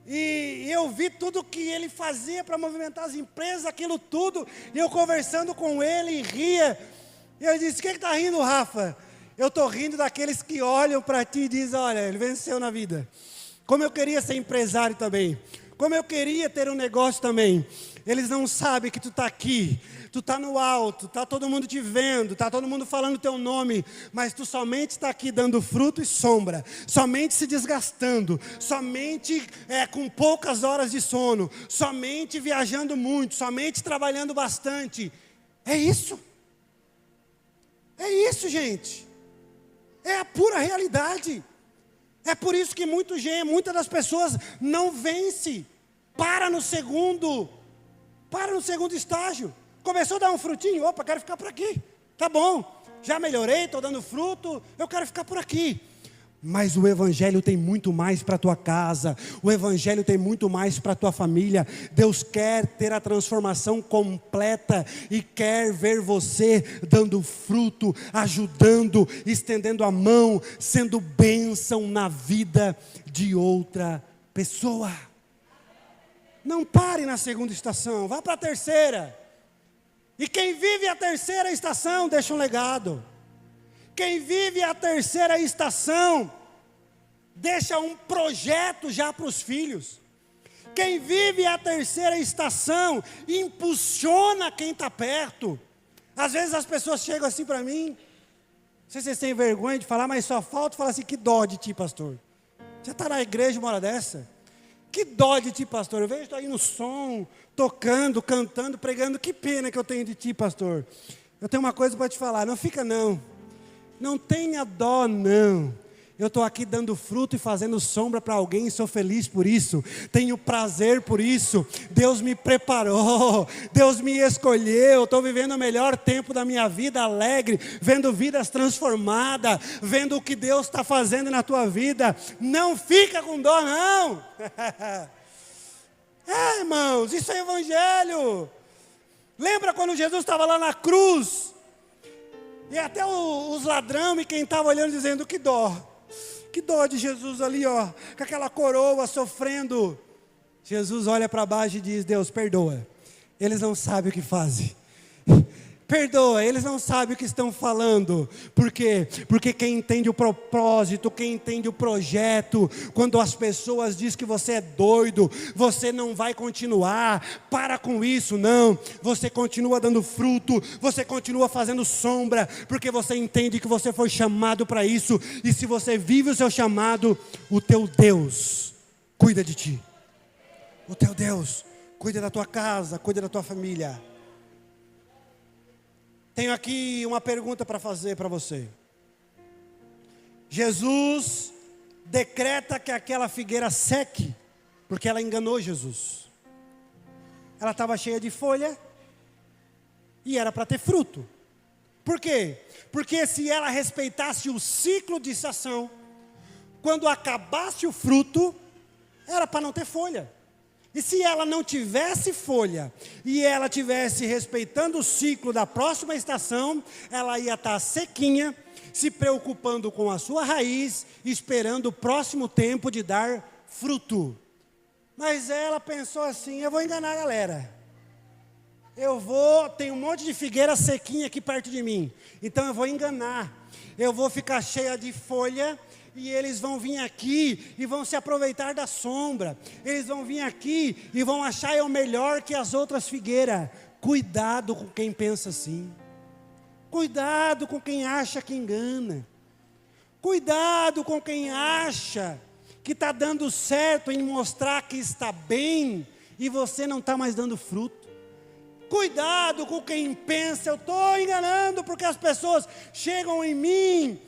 e eu vi tudo que ele fazia para movimentar as empresas, aquilo tudo, e eu conversando com ele e ria. E eu disse: o que está rindo, Rafa? Eu estou rindo daqueles que olham para ti e dizem: olha, ele venceu na vida. Como eu queria ser empresário também. Como eu queria ter um negócio também. Eles não sabem que tu está aqui, tu está no alto, está todo mundo te vendo, está todo mundo falando teu nome, mas tu somente está aqui dando fruto e sombra, somente se desgastando, somente com poucas horas de sono, somente viajando muito, somente trabalhando bastante. É isso, gente, é a pura realidade. É por isso que muitas das pessoas não vence, para no segundo estágio. Começou a dar um frutinho, opa, quero ficar por aqui, tá bom, já melhorei, estou dando fruto, eu quero ficar por aqui. Mas o Evangelho tem muito mais para a tua casa, o Evangelho tem muito mais para a tua família. Deus quer ter a transformação completa e quer ver você dando fruto, ajudando, estendendo a mão, sendo bênção na vida de outra pessoa. Não pare na segunda estação, vá para a terceira. E quem vive a terceira estação deixa um legado. Quem vive a terceira estação deixa um projeto já para os filhos. Quem vive a terceira estação impulsiona quem está perto. Às vezes as pessoas chegam assim para mim, não sei se vocês têm vergonha de falar, mas só falta falar assim: que dó de ti, pastor. Já está na igreja uma hora dessa? Que dó de ti, pastor. Eu vejo tu aí no som, tocando, cantando, pregando. Que pena que eu tenho de ti, pastor. Eu tenho uma coisa para te falar, não fica não. Não tenha dó não. Eu estou aqui dando fruto e fazendo sombra para alguém e sou feliz por isso. Tenho prazer por isso. Deus me preparou, Deus me escolheu. Estou vivendo o melhor tempo da minha vida, alegre, vendo vidas transformadas, vendo o que Deus está fazendo na tua vida. Não fica com dó não. Irmãos, isso é evangelho. Lembra quando Jesus estava lá na cruz? E até os ladrões e quem estava olhando dizendo: que dó de Jesus ali, ó, com aquela coroa sofrendo. Jesus olha para baixo e diz: Deus, perdoa, eles não sabem o que fazem. Perdoa, eles não sabem o que estão falando. Por quê? Porque quem entende o propósito, quem entende o projeto, quando as pessoas dizem que você é doido, você não vai continuar, para com isso, não. Você continua dando fruto, você continua fazendo sombra, porque você entende que você foi chamado para isso. E se você vive o seu chamado, o teu Deus cuida de ti. O teu Deus cuida da tua casa, cuida da tua família. Tenho aqui uma pergunta para fazer para você. Jesus decreta que aquela figueira seque, porque ela enganou Jesus. Ela estava cheia de folha e era para ter fruto. Por quê? Porque se ela respeitasse o ciclo de estação, quando acabasse o fruto, era para não ter folha. E se ela não tivesse folha, e ela tivesse respeitando o ciclo da próxima estação, ela ia estar sequinha, se preocupando com a sua raiz, esperando o próximo tempo de dar fruto. Mas ela pensou assim: eu vou enganar a galera. Tem um monte de figueira sequinha aqui perto de mim, então eu vou enganar. Eu vou ficar cheia de folha, e eles vão vir aqui e vão se aproveitar da sombra. Eles vão vir aqui e vão achar eu melhor que as outras figueiras. Cuidado com quem pensa assim. Cuidado com quem acha que engana. Cuidado com quem acha que está dando certo em mostrar que está bem e você não está mais dando fruto. Cuidado com quem pensa: eu estou enganando porque as pessoas chegam em mim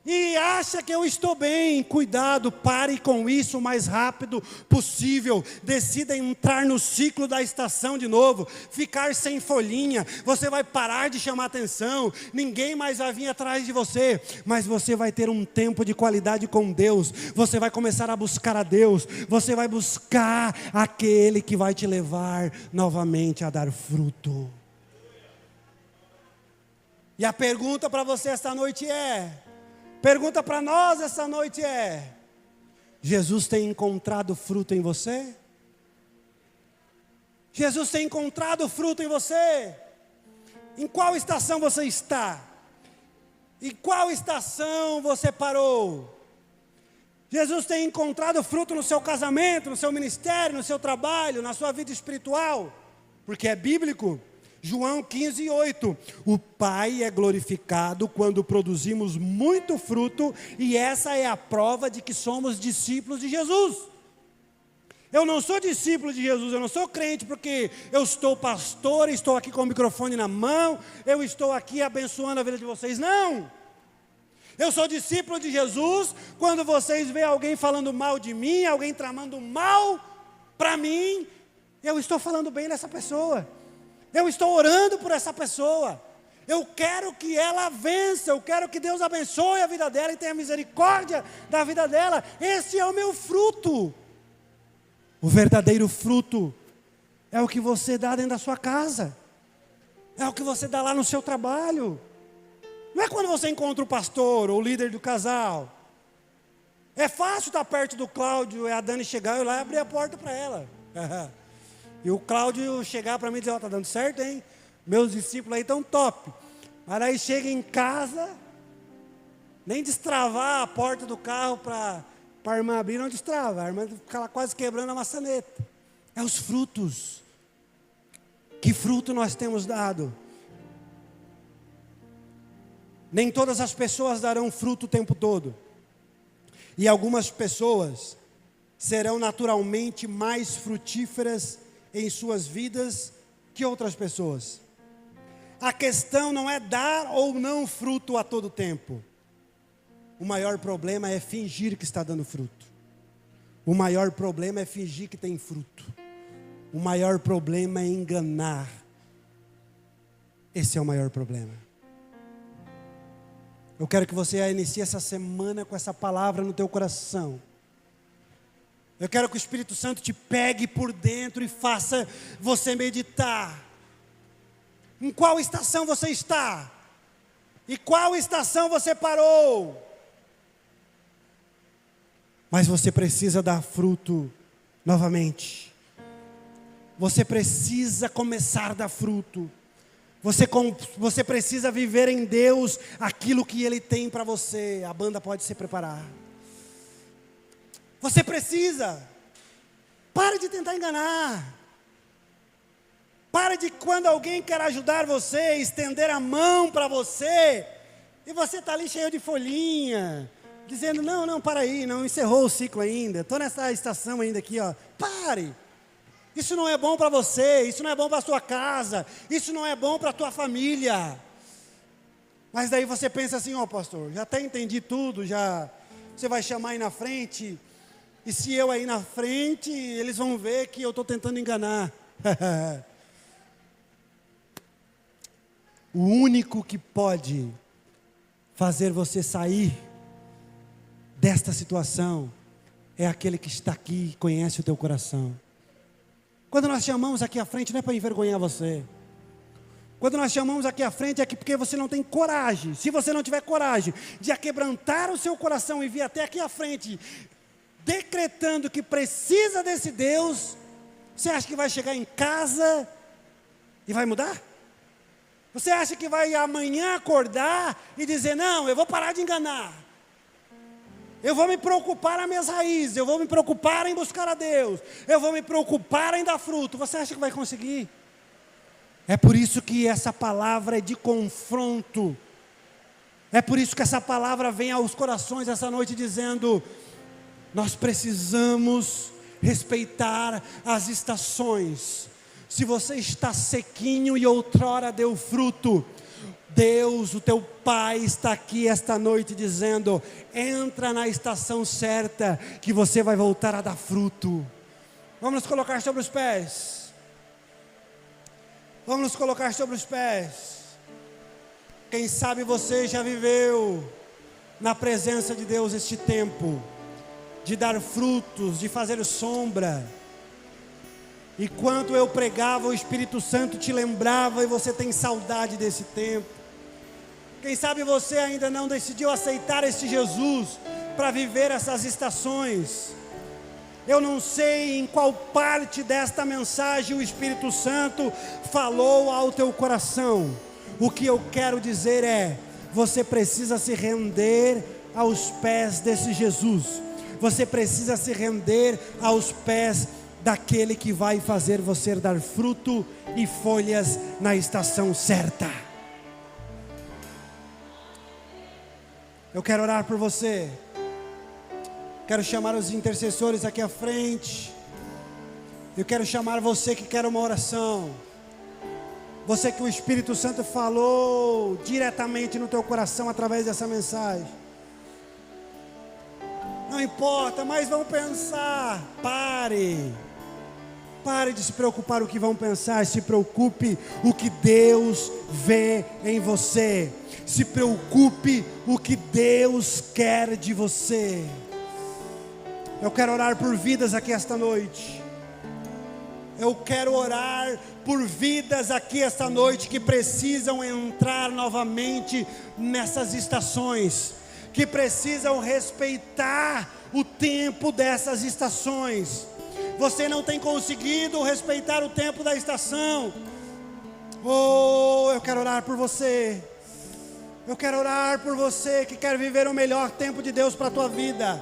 e acha que eu estou bem. Cuidado, pare com isso o mais rápido possível. Decida entrar no ciclo da estação de novo. Ficar sem folhinha. Você vai parar de chamar atenção. Ninguém mais vai vir atrás de você. Mas você vai ter um tempo de qualidade com Deus. Você vai começar a buscar a Deus. Você vai buscar aquele que vai te levar novamente a dar fruto. E a pergunta para você esta noite pergunta para nós essa noite Jesus tem encontrado fruto em você? Jesus tem encontrado fruto em você? Em qual estação você está? Em qual estação você parou? Jesus tem encontrado fruto no seu casamento, no seu ministério, no seu trabalho, na sua vida espiritual, porque é bíblico. João 15:8, o Pai é glorificado quando produzimos muito fruto, e essa é a prova de que somos discípulos de Jesus. Eu não sou discípulo de Jesus, eu não sou crente porque eu estou pastor, estou aqui com o microfone na mão, eu estou aqui abençoando a vida de vocês, não. Eu sou discípulo de Jesus quando vocês veem alguém falando mal de mim, alguém tramando mal para mim, eu estou falando bem dessa pessoa, eu estou orando por essa pessoa, eu quero que ela vença, eu quero que Deus abençoe a vida dela e tenha misericórdia da vida dela. Esse é o meu fruto. O verdadeiro fruto é o que você dá dentro da sua casa, é o que você dá lá no seu trabalho. Não é quando você encontra o pastor ou o líder do casal. É fácil estar perto do Cláudio e a Dani chegar e lá abrir a porta para ela. E o Cláudio chegar para mim e dizer, está dando certo, hein? Meus discípulos aí estão top. Mas aí chega em casa, nem destravar a porta do carro para a irmã abrir, não destrava. A irmã fica lá quase quebrando a maçaneta. É os frutos. Que fruto nós temos dado? Nem todas as pessoas darão fruto o tempo todo. E algumas pessoas serão naturalmente mais frutíferas em suas vidas que outras pessoas. A questão não é dar ou não fruto a todo tempo. O maior problema é fingir que está dando fruto. O maior problema é fingir que tem fruto. O maior problema é enganar. Esse é o maior problema. Eu quero que você inicie essa semana com essa palavra no teu coração. Eu quero que o Espírito Santo te pegue por dentro e faça você meditar. Em qual estação você está? E qual estação você parou? Mas você precisa dar fruto novamente. Você precisa começar a dar fruto. Você precisa viver em Deus aquilo que Ele tem para você. A banda pode se preparar. Você precisa. Pare de tentar enganar. Pare de quando alguém quer ajudar você, estender a mão para você, e você está ali cheio de folhinha, dizendo, não, para aí, não encerrou o ciclo ainda, estou nessa estação ainda aqui, ó. Pare. Isso não é bom para você, isso não é bom para a sua casa, isso não é bom para a tua família. Mas daí você pensa assim, pastor, já até entendi tudo, já você vai chamar aí na frente, e se eu aí na frente, eles vão ver que eu estou tentando enganar. O único que pode fazer você sair desta situação é aquele que está aqui e conhece o teu coração. Quando nós chamamos aqui à frente, não é para envergonhar você. Quando nós chamamos aqui à frente, é porque você não tem coragem. Se você não tiver coragem de aquebrantar o seu coração e vir até aqui à frente, decretando que precisa desse Deus, você acha que vai chegar em casa e vai mudar? Você acha que vai amanhã acordar e dizer, não, eu vou parar de enganar. Eu vou me preocupar nas minhas raízes, eu vou me preocupar em buscar a Deus, eu vou me preocupar em dar fruto. Você acha que vai conseguir? É por isso que essa palavra é de confronto. É por isso que essa palavra vem aos corações essa noite dizendo, nós precisamos respeitar as estações. Se você está sequinho e outrora deu fruto, Deus, o teu Pai, está aqui esta noite dizendo, entra na estação certa, que você vai voltar a dar fruto. Vamos nos colocar sobre os pés. Vamos nos colocar sobre os pés. Quem sabe você já viveu na presença de Deus este tempo, de dar frutos, de fazer sombra. E quando eu pregava, o Espírito Santo te lembrava e você tem saudade desse tempo. Quem sabe você ainda não decidiu aceitar este Jesus para viver essas estações. Eu não sei em qual parte desta mensagem o Espírito Santo falou ao teu coração. O que eu quero dizer é, você precisa se render aos pés desse Jesus. Você precisa se render aos pés daquele que vai fazer você dar fruto e folhas na estação certa. Eu quero orar por você. Quero chamar os intercessores aqui à frente. Eu quero chamar você que quer uma oração. Você que o Espírito Santo falou diretamente no teu coração através dessa mensagem. Não importa, mas vão pensar. Pare de se preocupar o que vão pensar. Se preocupe o que Deus vê em você. Se preocupe o que Deus quer de você. Eu quero orar por vidas aqui esta noite. Eu quero orar por vidas aqui esta noite que precisam entrar novamente nessas estações, que precisam respeitar o tempo dessas estações. Você não tem conseguido respeitar o tempo da estação. Oh, eu quero orar por você. Eu quero orar por você que quer viver o melhor tempo de Deus para a tua vida.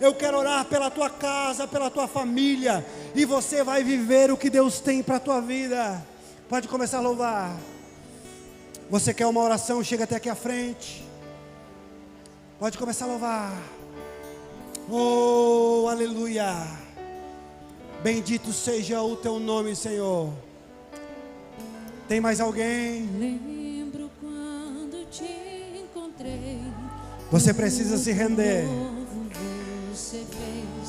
Eu quero orar pela tua casa, pela tua família, e você vai viver o que Deus tem para a tua vida. Pode começar a louvar. Você quer uma oração? Chega até aqui à frente. Pode começar a louvar. Oh, aleluia. Bendito seja o teu nome, Senhor. Tem mais alguém? Lembro quando te encontrei. Você precisa se render.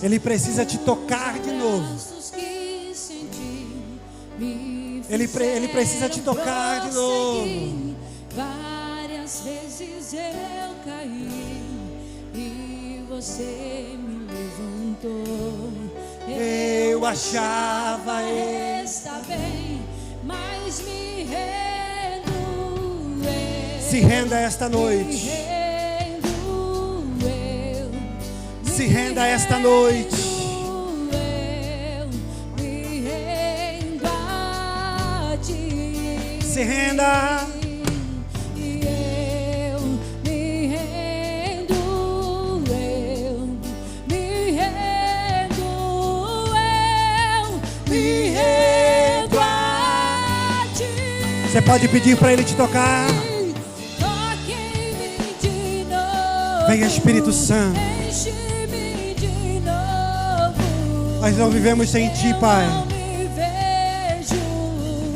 Ele precisa te tocar de novo. Ele precisa te tocar de novo. Várias vezes eu caí e você me levantou. Eu achava estar bem, mas me rendo. Se renda esta noite. Se renda esta noite. Eu me rendo a ti. Se renda. Eu me rendo. Eu me rendo. Eu me rendo a ti. Você pode pedir para Ele te tocar. Toque-me de novo. Venha, Espírito Santo. Nós não vivemos sem Ti, Pai.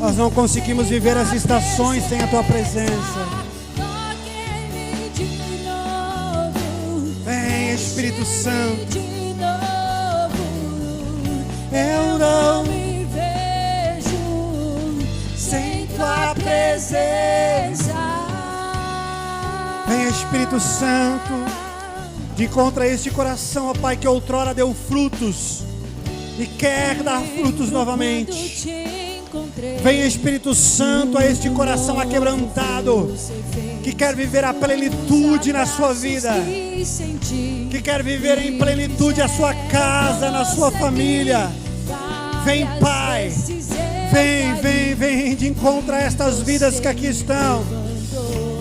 Nós não conseguimos viver as estações sem a Tua presença. Vem, Espírito Santo. Eu não me vejo sem Tua presença. Vem, Espírito Santo. De contra este coração, ó Pai, que outrora deu frutos e quer dar frutos novamente. Vem, Espírito Santo, a este coração aquebrantado, que quer viver a plenitude na sua vida, que quer viver em plenitude a sua casa, na sua família. Vem, Pai, vem de encontro a estas vidas que aqui estão.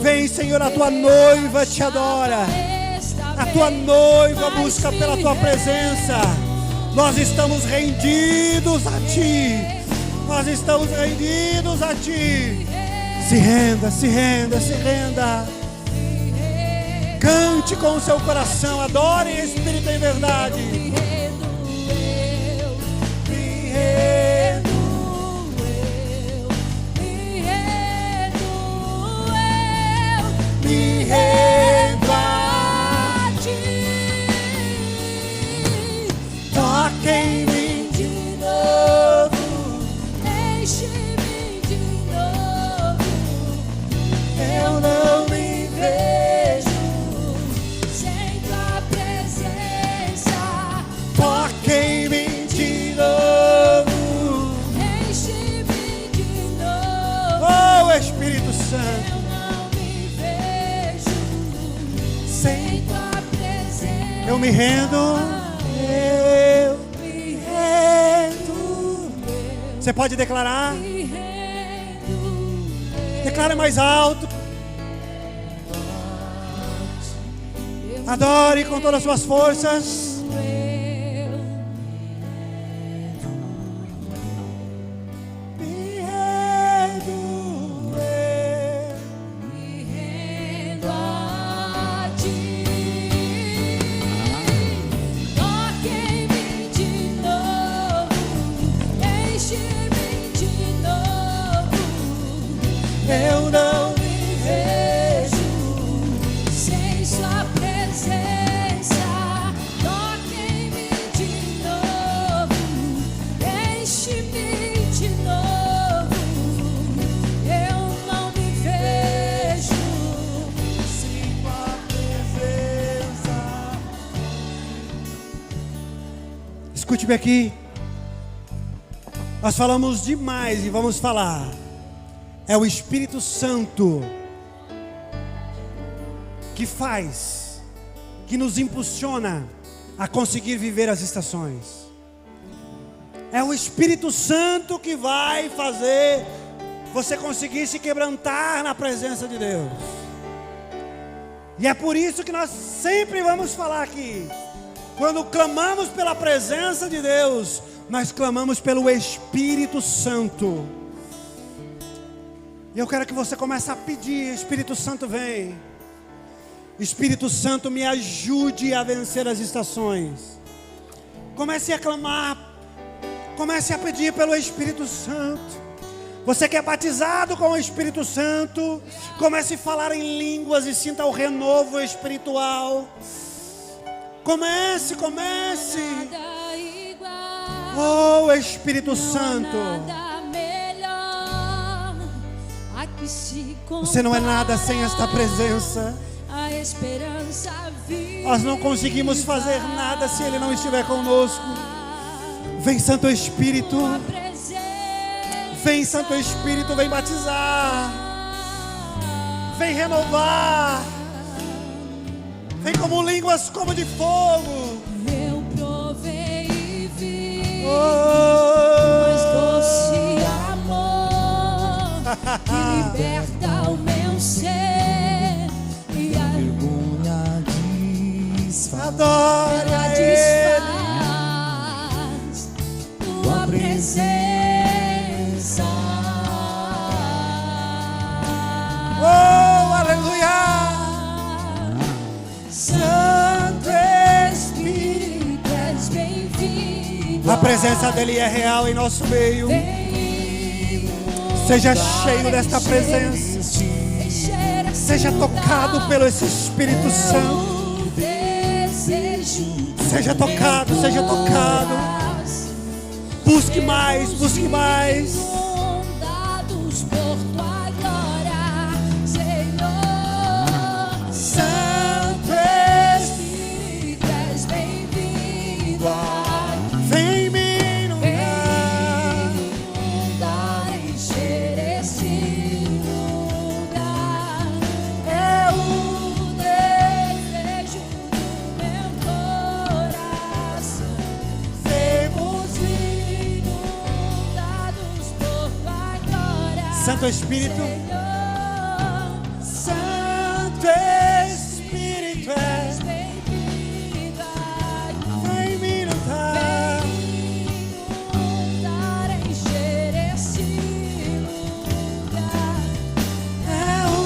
Vem, Senhor, a Tua noiva te adora, a Tua noiva busca pela Tua presença. Nós estamos rendidos a Ti. Nós estamos rendidos a Ti. Se renda, se renda, se renda. Cante com o seu coração. Adore em espírito e em verdade. Me rendo, me rendo, me rendo, me rendo a Ti. Toque em mim de novo. Enche-me de novo. Eu não me vejo sem Tua presença. Toque em mim de novo. Enche-me de novo. Oh, Espírito Santo. Eu não me vejo sem Tua presença. Eu me rendo. Eu me rendo. Você pode declarar? Me rendo. Declare mais alto. Adore com todas as suas forças. Escute-me aqui. Nós falamos demais e vamos falar. É o Espírito Santo que faz, que nos impulsiona a conseguir viver as estações. É o Espírito Santo que vai fazer você conseguir se quebrantar na presença de Deus. E é por isso que nós sempre vamos falar aqui. Quando clamamos pela presença de Deus, nós clamamos pelo Espírito Santo. E eu quero que você comece a pedir: Espírito Santo, vem. Espírito Santo, me ajude a vencer as estações. Comece a clamar, comece a pedir pelo Espírito Santo. Você que é batizado com o Espírito Santo, comece a falar em línguas e sinta o renovo espiritual. Comece. Oh, Espírito Santo. Você não é nada sem esta presença. Nós não conseguimos fazer nada se Ele não estiver conosco. Vem, Santo Espírito. Vem, Santo Espírito, vem batizar. Vem renovar. Vem como línguas como de fogo. Eu provei e vi mais doce amor que liberta o meu ser e a vergonha desfaz. Adora Ele. desfaz tua presença. Oh, aleluia. Santo Espírito, és bem-vindo. A presença dEle é real em nosso meio. Seja cheio desta presença. Seja tocado pelo esse Espírito Santo. Seja tocado. Busque mais. Inundados por tua glória, Senhor. Santo Espírito, és bem-vindo. vem me Inundar, encher esse lugar. É o desejo do meu coração. Sermos inundados por tua glória, Santo Espírito. Senhor. Santo Espírito És bem-vindo aqui. vem me inundar. Inundar, encher esse lugar. É o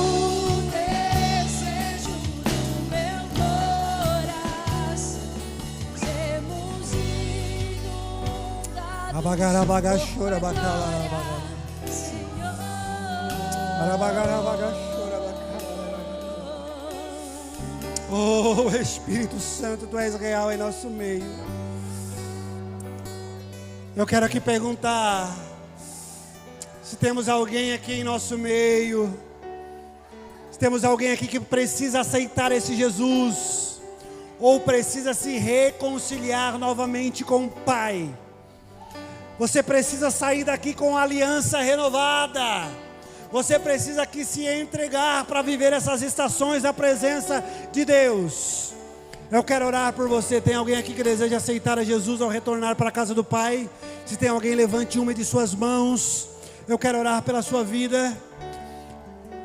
desejo do meu coração. Sermos inundados, Abagarabagachora bacala. Senhor. Oh, Espírito Santo, Tu és real em nosso meio. Eu quero aqui perguntar se temos alguém aqui em nosso meio, se temos alguém aqui que precisa aceitar esse Jesus, ou precisa se reconciliar novamente com o Pai. Você precisa sair daqui com a aliança renovada. Você precisa aqui se entregar para viver essas estações da presença de Deus. Eu quero orar por você. Tem alguém aqui que deseja aceitar a Jesus ao retornar para a casa do Pai? Se tem alguém, levante uma de suas mãos. Eu quero orar pela sua vida.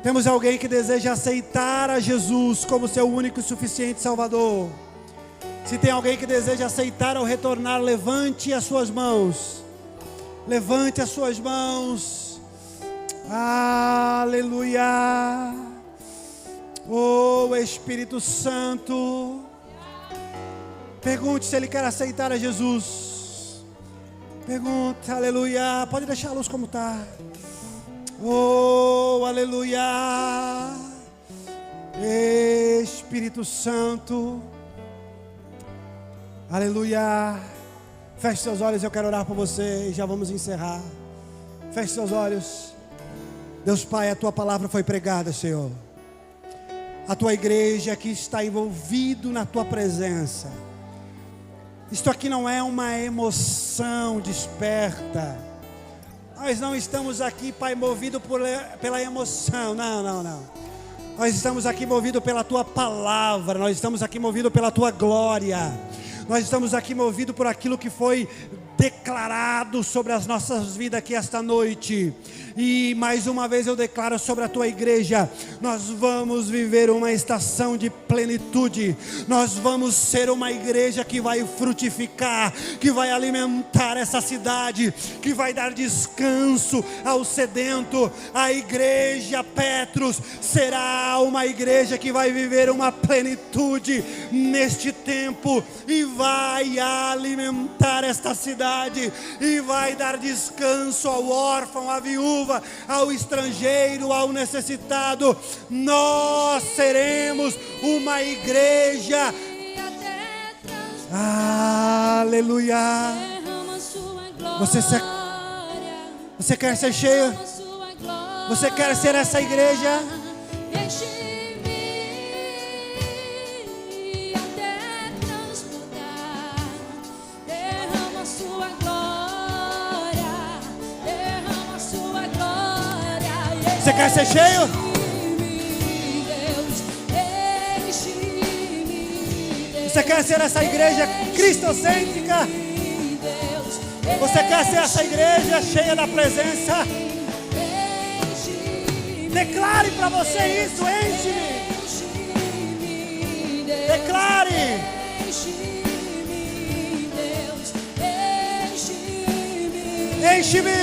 Temos alguém que deseja aceitar a Jesus como seu único e suficiente Salvador. Se tem alguém que deseja aceitar ao retornar, levante as suas mãos. Levante as suas mãos. Aleluia. Oh, Espírito Santo. Pergunte se ele quer aceitar a Jesus. Pergunte, aleluia. Pode deixar a luz como está. Oh, aleluia. Espírito Santo. Aleluia. Feche seus olhos, eu quero orar por você e já vamos encerrar. Feche seus olhos. Deus Pai, a Tua palavra foi pregada, Senhor. A Tua igreja aqui está envolvido na Tua presença. Isto aqui não é uma emoção desperta. Nós não estamos aqui, Pai, movidos pela emoção. Não. Nós estamos aqui movidos pela Tua palavra. Nós estamos aqui movidos pela Tua glória. Nós estamos aqui movidos por aquilo que foi declarado sobre as nossas vidas aqui esta noite. E mais uma vez eu declaro sobre a tua igreja: nós vamos viver uma estação de plenitude. Nós vamos ser uma igreja que vai frutificar, que vai alimentar essa cidade, que vai dar descanso ao sedento. A igreja Petrus será uma igreja que vai viver uma plenitude neste tempo e vai alimentar esta cidade e vai dar descanso ao órfão, à viúva, ao estrangeiro, ao necessitado. Nós seremos uma igreja. Aleluia. Você quer ser cheio? Você quer ser essa igreja? Você quer ser cheio? Você quer ser essa igreja cristocêntrica? Você quer ser essa igreja cheia da presença? Declare para você isso, enche-me. Declare. Enche-me.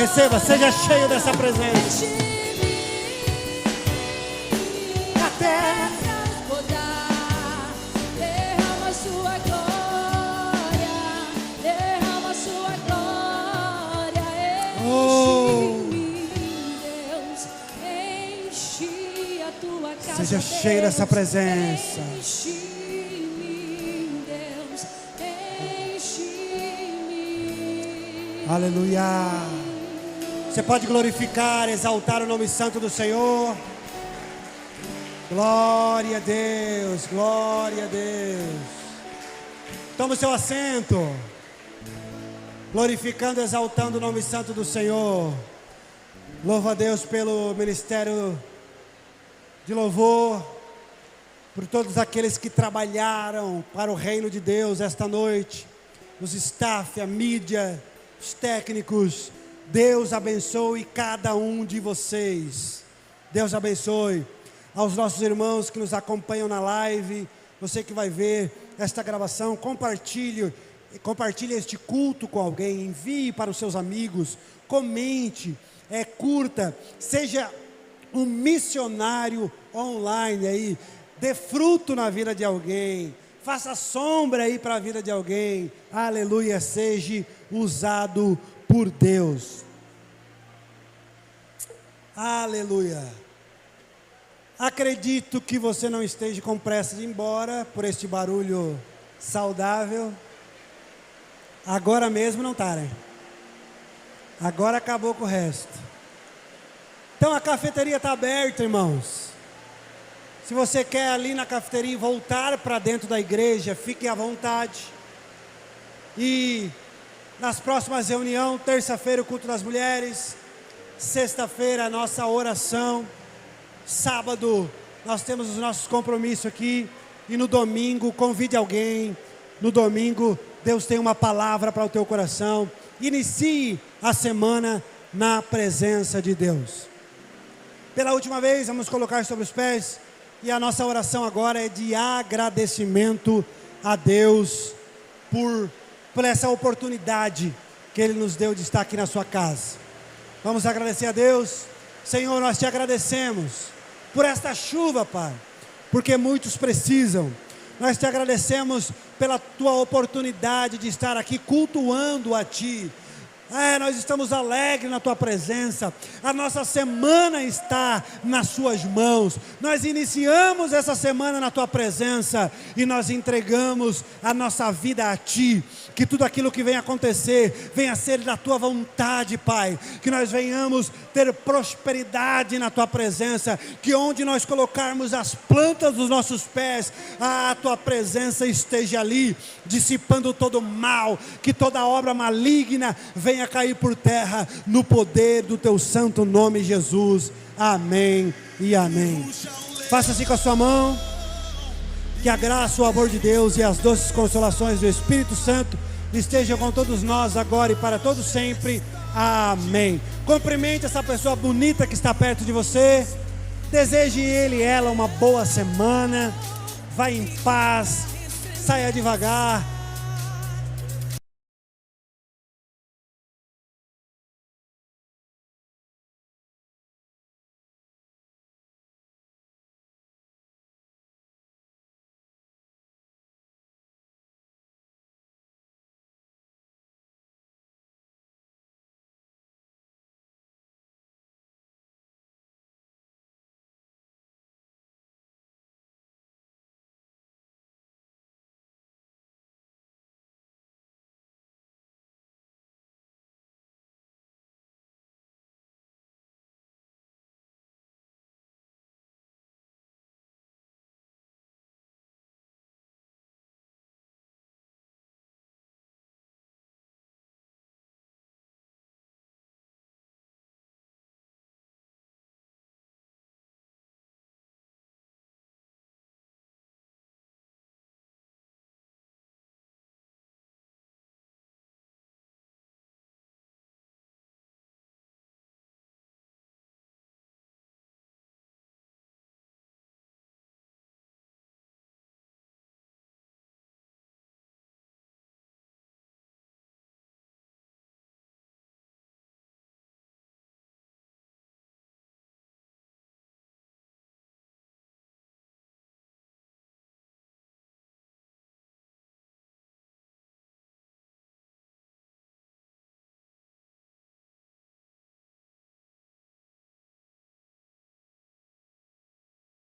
Receba, seja cheio dessa presença. Até transbordar, derrama sua glória, enche-me, Deus, enche a tua casa. Seja cheio dessa presença. Enche-me, Deus, enche-me. Aleluia. Você pode glorificar, exaltar o nome santo do Senhor. Glória a Deus, glória a Deus. Toma o seu assento. Glorificando, exaltando o nome santo do Senhor. Louva a Deus pelo ministério de louvor, por todos aqueles que trabalharam para o reino de Deus esta noite. Os staff, a mídia, os técnicos. Deus abençoe cada um de vocês. Deus abençoe aos nossos irmãos que nos acompanham na live. Você que vai ver esta gravação, compartilhe este culto com alguém. Envie para os seus amigos. Comente, curta. Seja um missionário online aí. Dê fruto na vida de alguém. Faça sombra aí para a vida de alguém. Aleluia, seja usado por Deus. Aleluia. Acredito que você não esteja com pressa de ir embora por este barulho saudável. Agora mesmo não está, né? Agora acabou com o resto. Então a cafeteria está aberta, irmãos. Se você quer ali na cafeteria voltar para dentro da igreja, fique à vontade. E nas próximas reuniões, terça-feira o culto das mulheres, sexta-feira a nossa oração, sábado nós temos os nossos compromissos aqui, e no domingo convide alguém. No domingo Deus tem uma palavra para o teu coração. Inicie a semana na presença de Deus. Pela última vez, vamos colocar sobre os pés, e a nossa oração agora é de agradecimento a Deus por essa oportunidade que Ele nos deu de estar aqui na sua casa. Vamos agradecer a Deus. Senhor, nós te agradecemos por esta chuva, Pai, porque muitos precisam. Nós te agradecemos pela tua oportunidade de estar aqui cultuando a Ti, Nós estamos alegres na Tua presença. A nossa semana está nas Suas mãos. Nós iniciamos essa semana na Tua presença e nós entregamos a nossa vida a Ti. Que tudo aquilo que vem acontecer venha ser da Tua vontade, Pai. Que nós venhamos ter prosperidade na Tua presença. Que onde nós colocarmos as plantas dos nossos pés, a Tua presença esteja ali, dissipando todo o mal. Que toda obra maligna venha cair por terra, no poder do Teu santo nome, Jesus. Amém e amém. Faça assim com a sua mão. Que a graça, o amor de Deus e as doces consolações do Espírito Santo estejam com todos nós agora e para todos sempre. Amém. Cumprimente essa pessoa bonita que está perto de você. Deseje ele e ela uma boa semana. Vá em paz. Saia devagar.